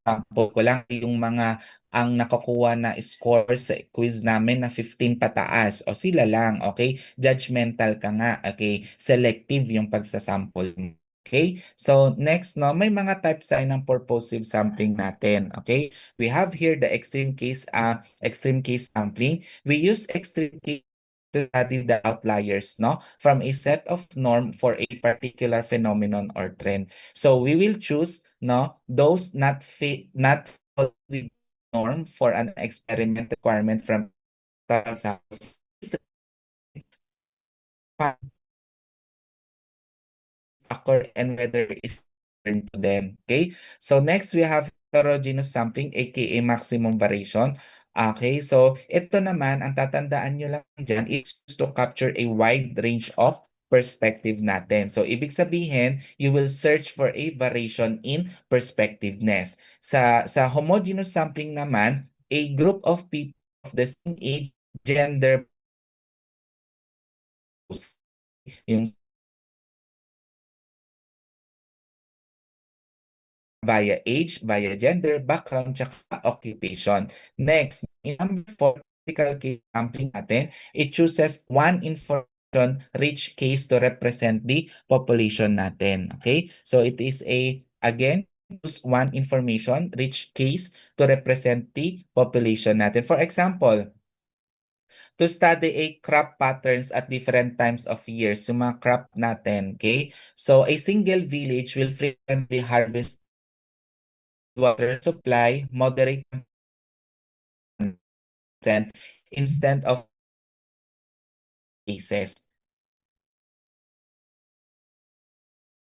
sample ko lang yung mga ang nakakuha na score sa quiz namin na 15 pataas o sila lang, okay? Judgmental ka nga, okay? Selective yung pagsasample mo. Okay? So next no, may mga types tayo ng purposive sampling natin. Okay? We have here the extreme case sampling. We use extreme case to study the outliers no from a set of norm for a particular phenomenon or trend. So we will choose no those not fall with norm for an experiment requirement from samples occur and whether is returned to them. Okay? So next we have heterogeneous sampling aka maximum variation. Okay, so ito naman, ang tatandaan nyo lang dyan is to capture a wide range of perspective natin. So ibig sabihin, you will search for a variation in perspectiveness. Sa homogeneous sampling naman, a group of people of the same age, gender, yung via age, via gender, background, tsaka occupation. Next, in number 4, critical case sampling natin, it chooses one information-rich case to represent the population natin. Okay? So it is again, choose one information-rich case to represent the population natin. For example, to study a crop patterns at different times of years, yung mga crop natin, okay? So a single village will frequently harvest water supply, moderate consent instead of cases.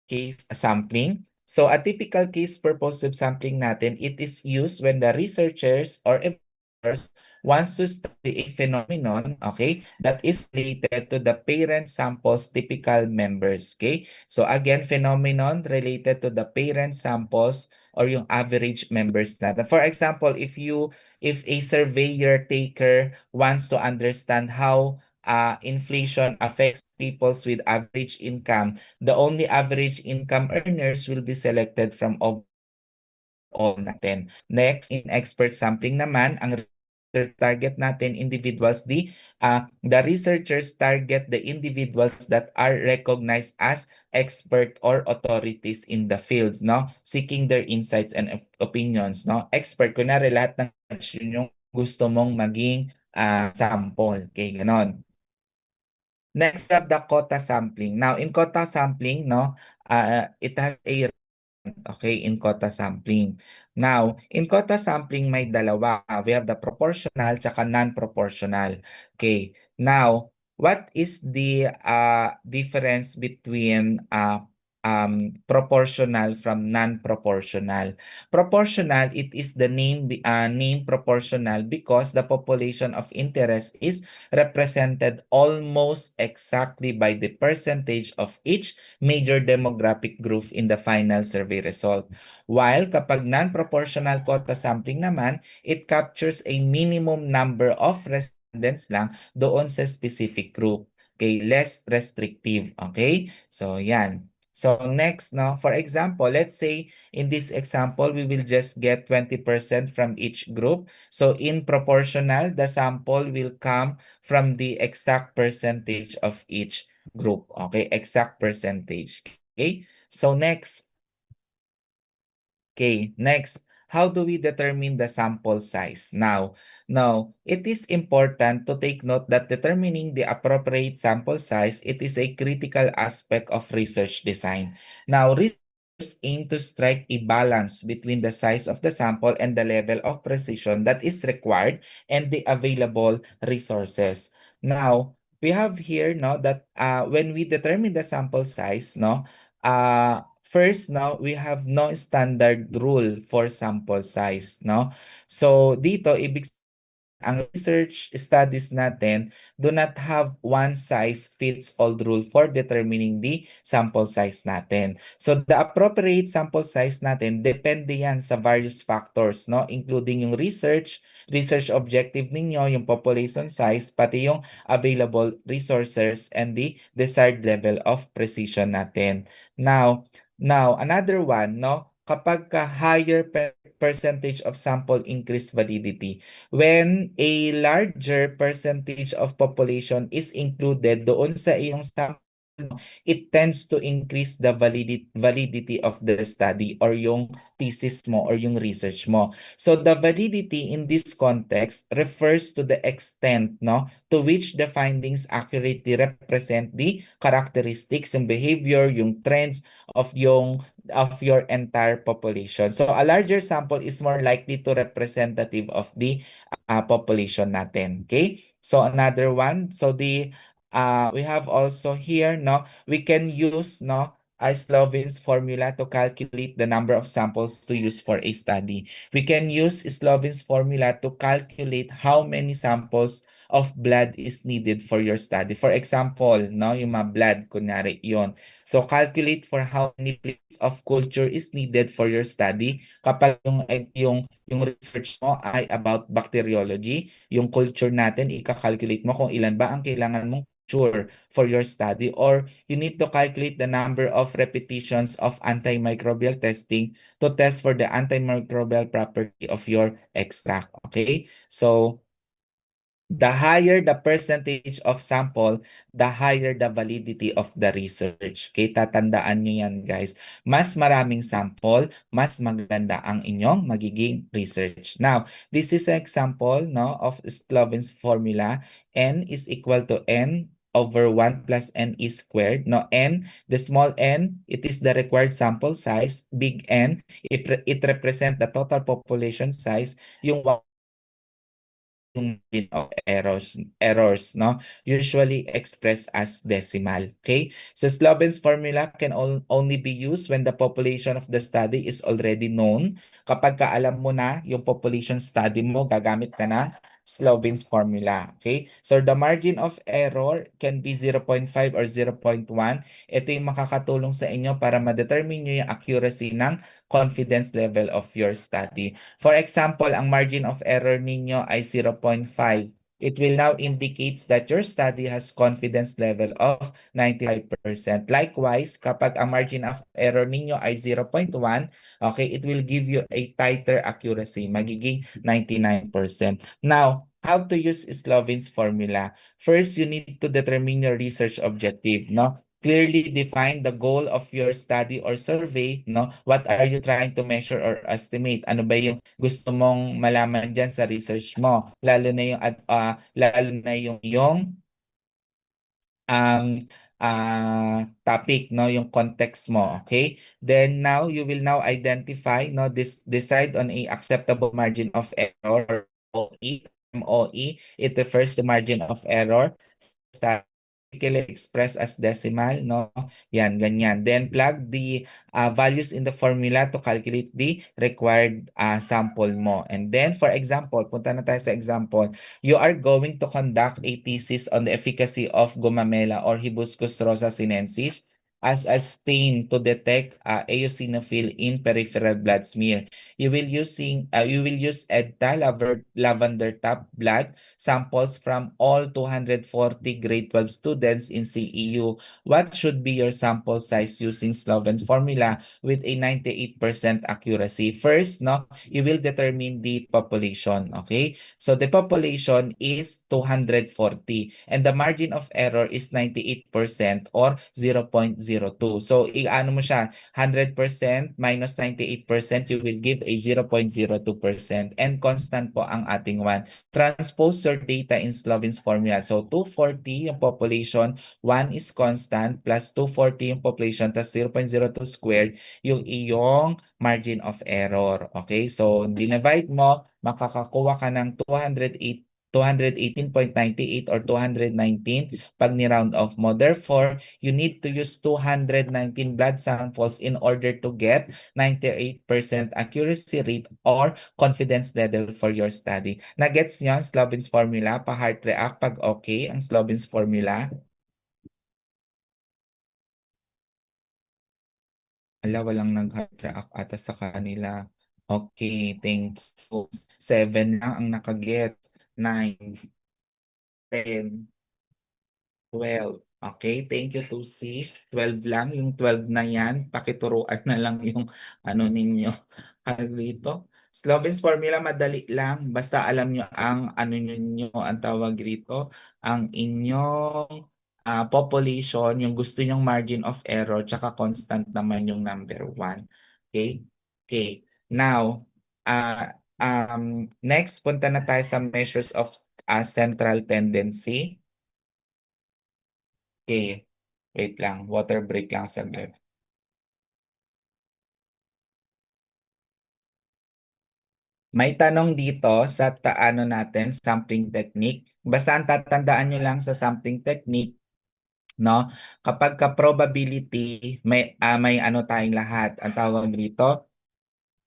Case sampling. So a typical case purposive sampling natin, it is used when the researchers or evaluators wants to study a phenomenon, okay, that is related to the parent sample's typical members, okay? So again, phenomenon related to the parent samples or yung average members natin. For example, if a surveyor taker wants to understand how inflation affects peoples with average income, the only average income earners will be selected from all natin. Next, in expert sampling naman, ang target natin individuals, the researchers target the individuals that are recognized as expert or authorities in the fields, no? Seeking their insights and opinions, no? Expert, kunwari lahat ng yun yung gusto mong maging sample. Okay, ganon. Next, we have the quota sampling. Now, in quota sampling, no, it has a okay, in quota sampling. Now, in quota sampling may dalawa. We have the proportional tsaka non-proportional. Okay. Now, what is the difference between proportional from non-proportional? Proportional, it is the name proportional because the population of interest is represented almost exactly by the percentage of each major demographic group in the final survey result. While kapag non-proportional quota sampling naman, it captures a minimum number of respondents lang doon sa specific group. Okay, less restrictive. Okay? So, yan. So, next, no, for example, let's say in this example, we will just get 20% from each group. So, in proportional, the sample will come from the exact percentage of each group. Okay, exact percentage. Okay, so next. Okay, next. How do we determine the sample size? Now, it is important to take note that determining the appropriate sample size, it is a critical aspect of research design. Now, researchers aim to strike a balance between the size of the sample and the level of precision that is required and the available resources. Now, we have here no that when we determine the sample size, no, first, now we have no standard rule for sample size, no? So dito ibig ang research studies natin do not have one size fits all rule for determining the sample size natin. So the appropriate sample size natin depende yan sa various factors, no? Including yung research objective ninyo, yung population size, pati yung available resources and the desired level of precision natin. Now another one, no? Kapag ka higher percentage of sample increase validity, when a larger percentage of population is included doon sa iyong sample, it tends to increase the validity of the study or yung thesis mo or yung research mo. So the validity in this context refers to the extent, no, to which the findings accurately represent the characteristics, yung behavior, yung trends of your entire population. So a larger sample is more likely to representative of the population natin. Okay? So another one, so we have also here, no, we can use, no, Slovin's formula to calculate the number of samples to use for a study. We can use Slovin's formula to calculate how many samples of blood is needed for your study. For example, no, yung mga blood, kunyari, yon. So calculate for how many plates of culture is needed for your study. Kapag yung research mo ay about bacteriology, yung culture natin, ika-calculate mo kung ilan ba ang kailangan mong culture for your study, or you need to calculate the number of repetitions of antimicrobial testing to test for the antimicrobial property of your extract. Okay? So the higher the percentage of sample, the higher the validity of the research. Okay, tatandaan nyo yan, guys. Mas maraming sample, mas maganda ang inyong magiging research. Now, this is an example, no, of Slovin's formula. N is equal to N over 1 plus N is squared. No, N, the small n, it is the required sample size. Big N, it represents the total population size. Yung margin of errors, no, usually expressed as decimal. Okay, so Slovin's formula can only be used when the population of the study is already known. Kapag alam mo na yung population study mo, gagamit ka na Slovin's formula. Okay, so the margin of error can be 0.5 or 0.1. Ito yung makakatulong sa inyo para ma-determine nyo yung accuracy ng confidence level of your study. For example, ang margin of error ninyo ay 0.5. It will now indicates that your study has confidence level of 95%. Likewise, kapag ang margin of error ninyo ay 0.1, okay, it will give you a tighter accuracy, magiging 99%. Now, how to use Slovin's formula? First, you need to determine your research objective, no? Clearly define the goal of your study or survey, no? What are you trying to measure or estimate? Ano ba yung gusto mong malaman diyan sa research mo? Lalo na yung um topic, no, yung context mo, okay? Then now you will now identify, no, decide on a acceptable margin of error, or MOE. MOE, it refers to margin of error, expressed as decimal, no? Yan, ganyan. Then plug the values in the formula to calculate the required sample mo. And then, for example, punta na tayo sa example. You are going to conduct a thesis on the efficacy of Gumamela or Hibiscus rosa sinensis as a stain to detect eosinophil in peripheral blood smear. You will use EDTA lavender top blood samples from all 240 grade 12 students in CEU. What should be your sample size using Sloven's formula with a 98% accuracy? First, no, you will determine the population, okay? So the population is 240 and the margin of error is 98% or 0.02. So i-ano mo siya, 100% minus 98%, you will give a 0.02%, and constant po ang ating one. Transpose your data in Slovin's formula. So 240 yung population, 1 is constant, plus 240 yung population, tas 0.02 squared yung iyong margin of error. Okay? So divide mo, makakakuha ka ng 208 218.98 or 219 pag ni-round off mo. Therefore, you need to use 219 blood samples in order to get 98% accuracy rate or confidence level for your study. Nagets niyo ang Slovin's formula, pa-heart react pag okay ang Slovin's formula? Walang nag-heart react ata sa kanila. Okay, thank you. 7 lang ang nakaget. 9, 10, 12. Okay, thank you to C. 12 lang, yung 12 na yan. Pakituruan na lang yung ano ninyo. Dito. Sloven's formula, madali lang. Basta alam nyo ang ano ninyo, ang tawag rito, ang inyong population, yung gusto nyong margin of error, tsaka constant naman yung number 1. Okay? Okay. Now, next, punta na tayo sa measures of central tendency. Okay. Wait lang. Water break lang saglit. May tanong dito sa ano natin, sampling technique. Basta ang tatandaan nyo lang sa sampling technique, no? Kapag ka probability, may ano tayong lahat. Ang tawag dito,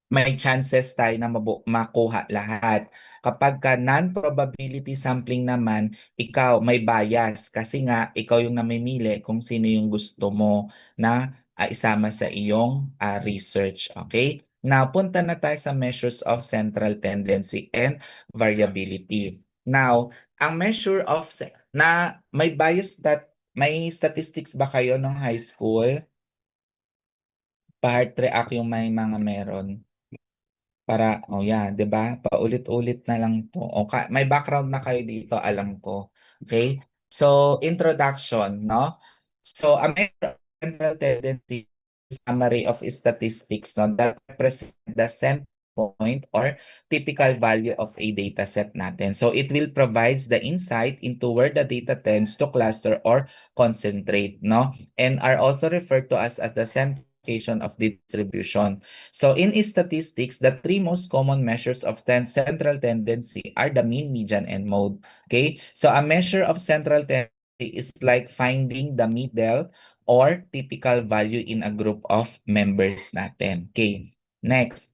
may chances tayo na makuha lahat. Kapag ka non-probability sampling naman, ikaw may bias kasi nga ikaw yung namimili kung sino yung gusto mo na isama sa iyong research. Okay? Now, punta na tayo sa measures of central tendency and variability. Now, ang measure of na may bias may statistics ba kayo nung high school? Pa-heart react yung may mga meron. Para, yan, 'di ba? Paulit-ulit na lang to. May background na kayo dito, alam ko. Okay? So, introduction, no? So, a central tendency summary of statistics, no, that represent the center point or typical value of a data set natin. So, it will provides the insight into where the data tends to cluster or concentrate, no? And are also referred to as the center of the distribution. So in statistics, the three most common measures of central tendency are the mean, median, and mode. Okay, so a measure of central tendency is like finding the middle or typical value in a group of members natin. Okay, next.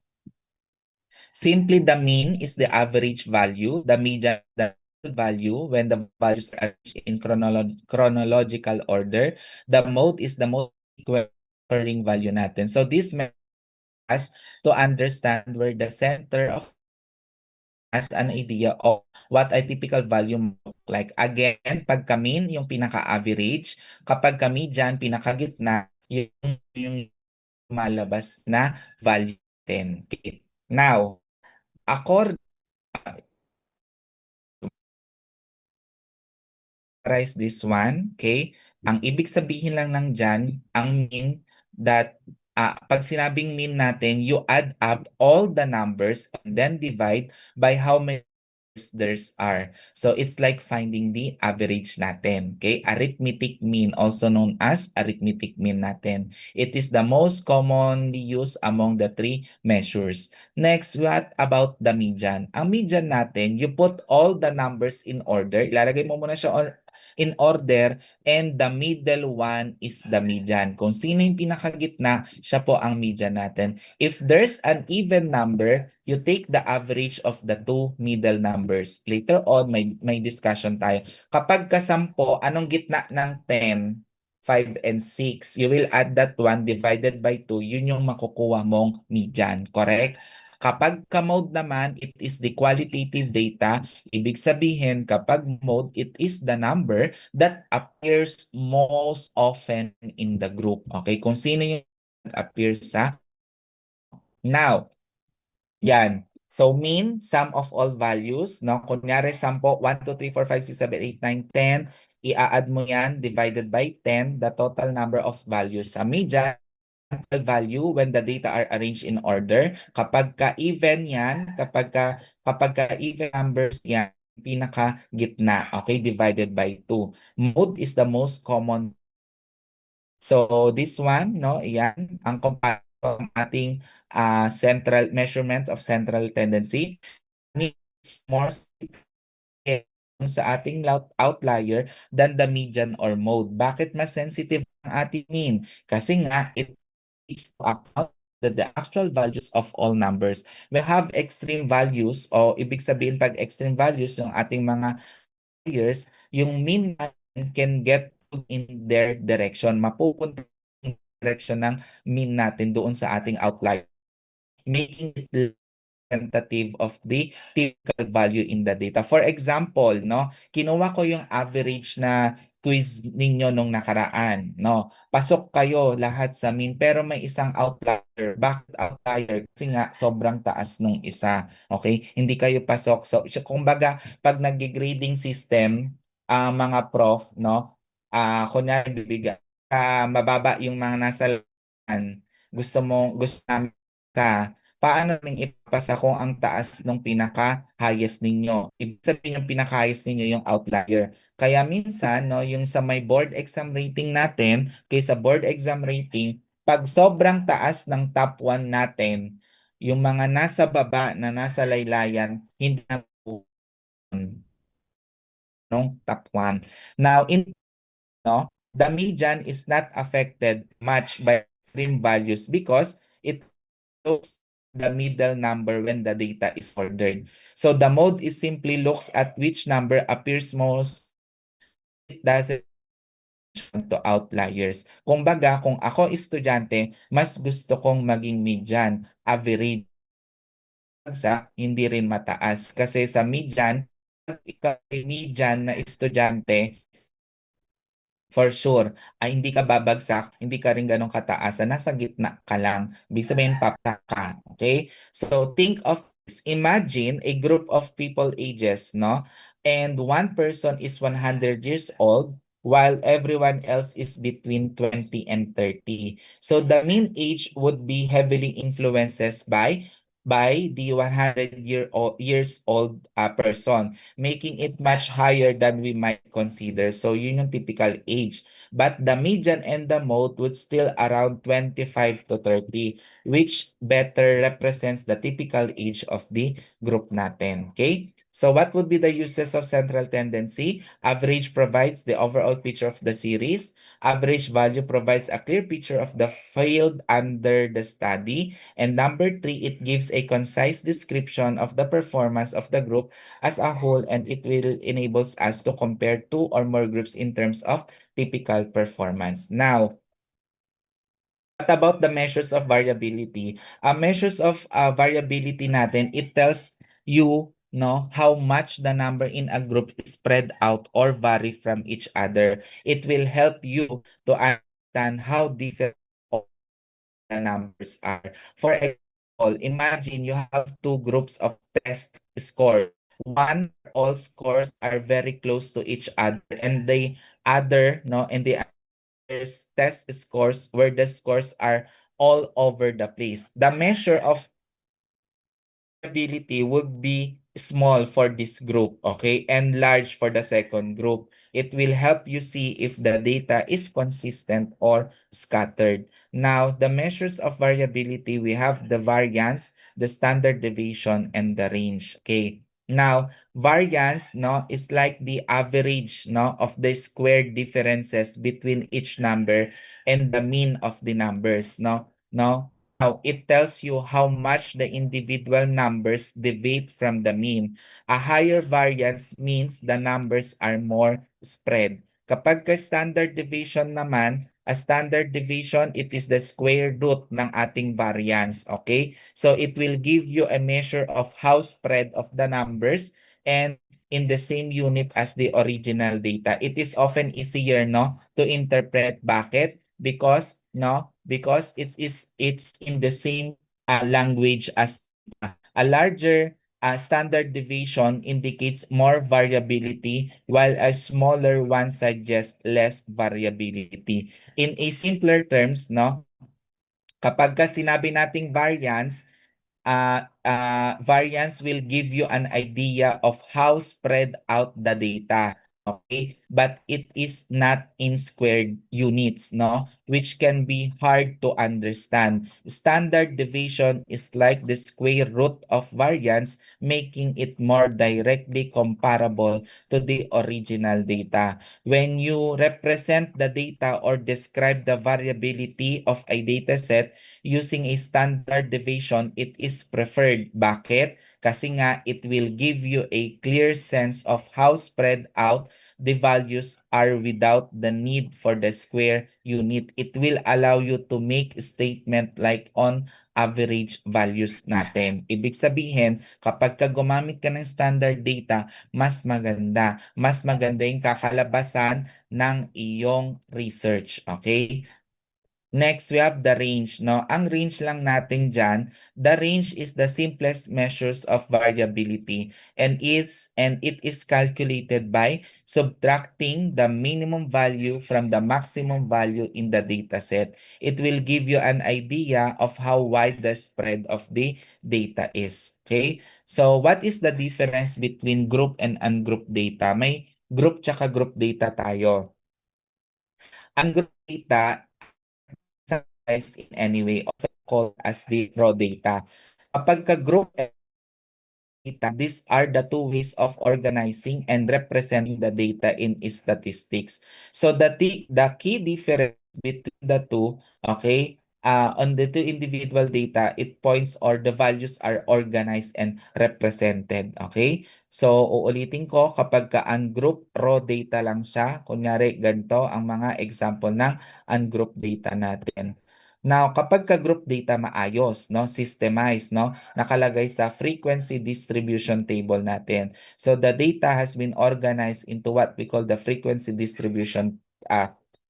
Simply the mean is the average value, the median the value when the values are in chronological order, the mode is the most occurring value natin. So this us to understand where the center of as an idea of what a typical value look like. Again, pagka mean yung pinaka-average, kapag median pinakagitna, yung malabas na value 10. Okay. Now, according this one, okay? Ang ibig sabihin lang ng dyan, ang mean that pag sinabing mean natin, you add up all the numbers and then divide by how many there's are. So it's like finding the average natin. Okay? Arithmetic mean, also known as arithmetic mean natin. It is the most commonly used among the three measures. Next, what about the median? Ang median natin, you put all the numbers in order. Ilalagay mo muna siya in order and the middle one is the median. Kung sino yung pinakagitna, siya po ang median natin. If there's an even number, you take the average of the two middle numbers. Later on, may discussion tayo. Kapag kasampo, anong gitna ng 10? 5 and 6. You will add that 1 divided by 2. Yun yung makukuha mong median. Correct? Kapag ka-mode naman, it is the qualitative data. Ibig sabihin, kapag mode, it is the number that appears most often in the group. Okay? Kung sino yung appears sa now. Yan. So mean, sum of all values, no? Kunyari, 10, 1, 2, 3, 4, 5, 6, 7, 8, 9, 10. I-add mo yan, divided by 10, the total number of values. Sa median value when the data are arranged in order. Kapag ka-even yan, kapag ka-even numbers yan, pinaka-gitna, okay, divided by 2. Mode is the most common. So this one, no, yan, ang ating central measurement of central tendency. More sa ating outlier than the median or mode. Bakit mas sensitive ang ating mean? Kasi nga, it takes to account the actual values of all numbers. We have extreme values o ibig sabihin pag extreme values yung ating mga years, yung mean natin can get in their direction. Mapupunta in direction ng mean natin doon sa ating outlier, making it representative of the typical value in the data. For example, no, kinuha ko yung average na quiz ninyo nung nakaraan, no. Pasok kayo lahat sa mean pero may isang outlier. Bakit outlier? Kasi nga sobrang taas nung isa. Okay? Hindi kayo pasok. So, kumbaga, pag nag-grading system, mga prof, no, kunyari bibigyan mababa yung mga nasa laman, gusto namin ka, paano namin ipapasa kung ang taas ng pinaka-highest ninyo? Ibig sabihin yung pinaka-highest ninyo yung outlier. Kaya minsan, no, yung sa may board exam rating natin, kaysa board exam rating, pag sobrang taas ng top 1 natin, yung mga nasa baba na nasa laylayan, hindi na nung top 1. Now, no, the median is not affected much by extreme values because it looks the middle number when the data is ordered. So the mode is simply looks at which number appears most. It doesn't to outliers. Kumbaga, kung ako estudyante, mas gusto kong maging median, average, bagsak, hindi rin mataas. Kasi sa median, pag ikaw ay median na estudyante, for sure, ay hindi ka babagsak, hindi ka rin ganun kataasan, nasa gitna ka lang. Ibig sabihin, papasa ka. Okay? So, think of this. Imagine a group of people ages, no? And one person is 100 years old, while everyone else is between 20 and 30. So, the mean age would be heavily influences by the 100 years old person, making it much higher than we might consider. So yun yung typical age. But the median and the mode would still around 25 to 30, which better represents the typical age of the group natin. Okay? So what would be the uses of central tendency? Average provides the overall picture of the series. Average value provides a clear picture of the field under the study. And number 3, it gives a concise description of the performance of the group as a whole, and it will enables us to compare two or more groups in terms of typical performance. Now, what about the measures of variability? Measures of variability natin, it tells you no how much the number in a group is spread out or vary from each other. It will help you to understand how different the numbers are. For example, imagine you have two groups of test score. One, all scores are very close to each other, and the other, no, and the other's test scores where the scores are all over the place. The measure of probability would be small for this group, okay, and large for the second group. It will help you see if the data is consistent or scattered. Now, the measures of variability, we have the variance, the standard deviation, and the range, okay. Now, variance, no, is like the average, no, of the squared differences between each number and the mean of the numbers, no. Now, it tells you how much the individual numbers deviate from the mean. A higher variance means the numbers are more spread. Kapag ka standard deviation naman, a standard deviation, it is the square root ng ating variance, okay? So it will give you a measure of how spread of the numbers and in the same unit as the original data. It is often easier, no, to interpret. Bakit? Because it's in the same language as a larger standard deviation indicates more variability while a smaller one suggests less variability. In a simpler terms, no, kapag ka sinabi nating variance, variance will give you an idea of how spread out the data. Okay? but it is not in squared units, no? Which can be hard to understand. Standard deviation is like the square root of variance, making it more directly comparable to the original data. When you represent the data or describe the variability of a dataset using a standard deviation, it is preferred. Bakit? Kasi nga, it will give you a clear sense of how spread out the values are without the need for the square unit. It will allow you to make a statement like on average values natin. Ibig sabihin, kapag ka gumamit ka ng standard data, mas maganda. Mas maganda yung kakalabasan ng iyong research. Okay? Next, we have the range, no? Ang range lang natin dyan, the range is the simplest measures of variability and it is calculated by subtracting the minimum value from the maximum value in the dataset. It will give you an idea of how wide the spread of the data is. Okay? So, what is the difference between group and ungrouped data? May group tsaka group data tayo. Ang group data in any way, also called as the raw data. Kapag ka-group data, these are the two ways of organizing and representing the data in statistics. So the key difference between the two, okay, on the two individual data, it points or the values are organized and represented, okay? So uulitin ko, kapag ka ungroup raw data lang siya, kunyari ganito ang mga example ng ungroup data natin. Now, kapag ka group data maayos, no, systemized, no, nakalagay sa frequency distribution table natin. So the data has been organized into what we call the frequency distribution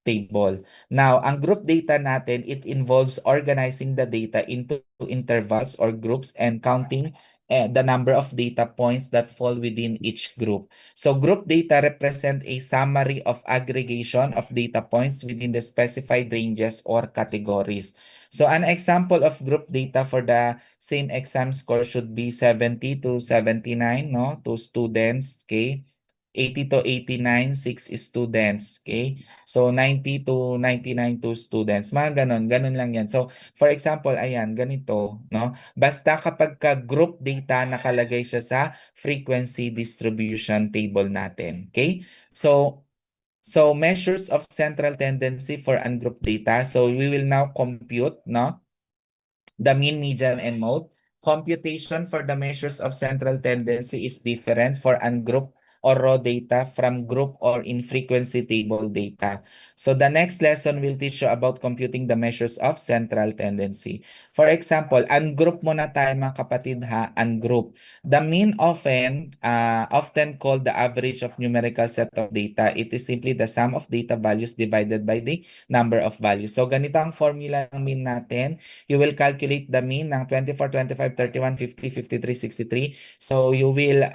table. Now, ang group data natin, it involves organizing the data into intervals or groups and counting the number of data points that fall within each group. So group data represent a summary of aggregation of data points within the specified ranges or categories. So an example of group data for the same exam score should be 70 to 79, no, to students, okay? 80 to 89, 6 students, okay? So 90 to 99 to students. Mga ganon lang yan. So for example, ayan, ganito, no? Basta kapag ka group data nakalagay siya sa frequency distribution table natin, okay? So measures of central tendency for ungrouped data. So we will now compute, no? The mean, median, and mode. Computation for the measures of central tendency is different for ungrouped or raw data from group or in frequency table data. So the next lesson will teach you about computing the measures of central tendency. For example, ungroup muna tayo mga kapatid ha, ungroup. The mean often called the average of numerical set of data. It is simply the sum of data values divided by the number of values. So ganito ang formula ng mean natin. You will calculate the mean ng 24, 25, 31, 50, 53, 63. So you will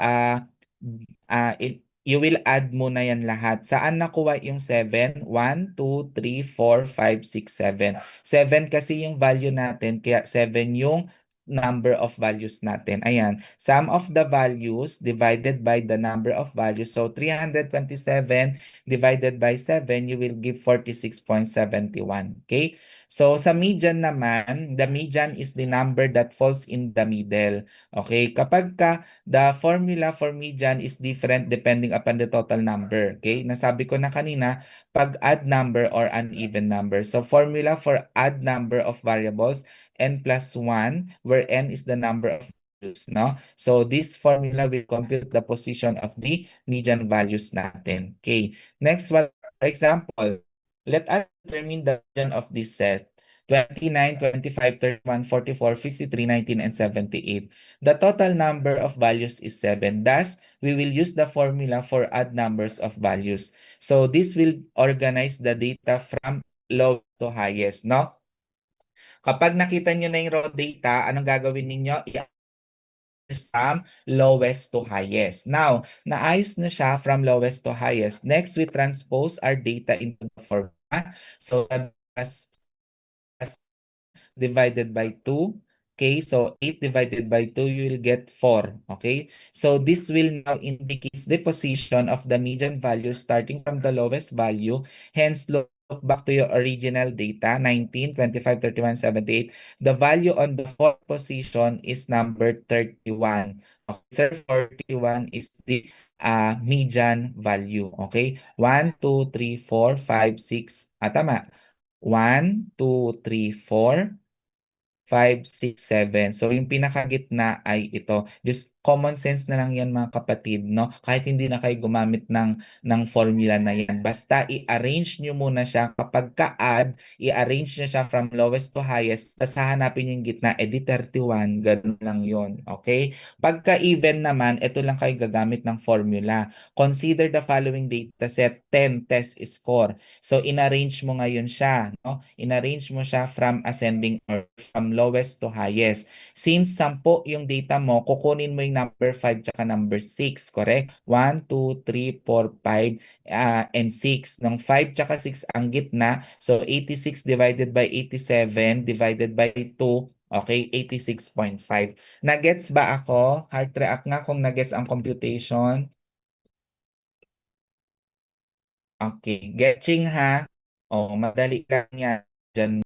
add muna yan lahat. Saan nakuha yung 7? 1, 2, 3, 4, 5, 6, 7. 7 kasi yung value natin, kaya 7 yung number of values natin. Ayan, sum of the values divided by the number of values. So 327 divided by 7, you will give 46.71. Okay? So sa median naman, the median is the number that falls in the middle. Okay? Kapag ka the formula for median is different depending upon the total number. Okay? Nasabi ko na kanina, pag odd number or uneven number. So formula for odd number of variables, n plus 1, where n is the number of values, no? So this formula will compute the position of the median values natin. Okay. Next one, for example, let us determine the median of this set. 29, 25, 31, 44, 53, 19, and 78. The total number of values is 7. Thus, we will use the formula for odd numbers of values. So this will organize the data from lowest to highest, no? Kapag nakita nyo na yung raw data, anong gagawin ninyo? From lowest to highest. Now, naayos na siya from lowest to highest. Next, we transpose our data into the formula. So, divided by 2 Okay, so 8 divided by 2, you will get 4. Okay, so this will now indicate the position of the median value starting from the lowest value. Hence, look back to your original data, 19, 25, 31, 78. The value on the fourth position is number 31. Okay, sir, 41 is the median value. Okay, 1, 2, 3, 4, 5, 6. Tama. 1, 2, 3, 4, 5, 6, 7. So yung pinakagitna ay ito. Just common sense na lang yan mga kapatid, no? Kahit hindi na kayo gumamit ng formula na yan. Basta i-arrange nyo muna siya. Kapag ka-add, i-arrange nyo siya from lowest to highest. Tapos hahanapin yung gitna, edi 31. Ganun lang yon. Okay? Pagka-even naman, ito lang kayo gagamit ng formula. Consider the following data set, 10 test score. So in-arrange mo ngayon siya, no? In-arrange mo siya from ascending or from lowest to highest. Since 10 yung data mo, kukunin mo yung number 5 tsaka number 6, correct? 1, 2, 3, 4, 5, and 6. Nung 5 tsaka 6 ang gitna, so 86 divided by 87 divided by 2, okay, 86.5. Nagets ba ako? Heart react nga kung nagets ang computation. Okay, getching ha. Oh, madali lang yan. Diyan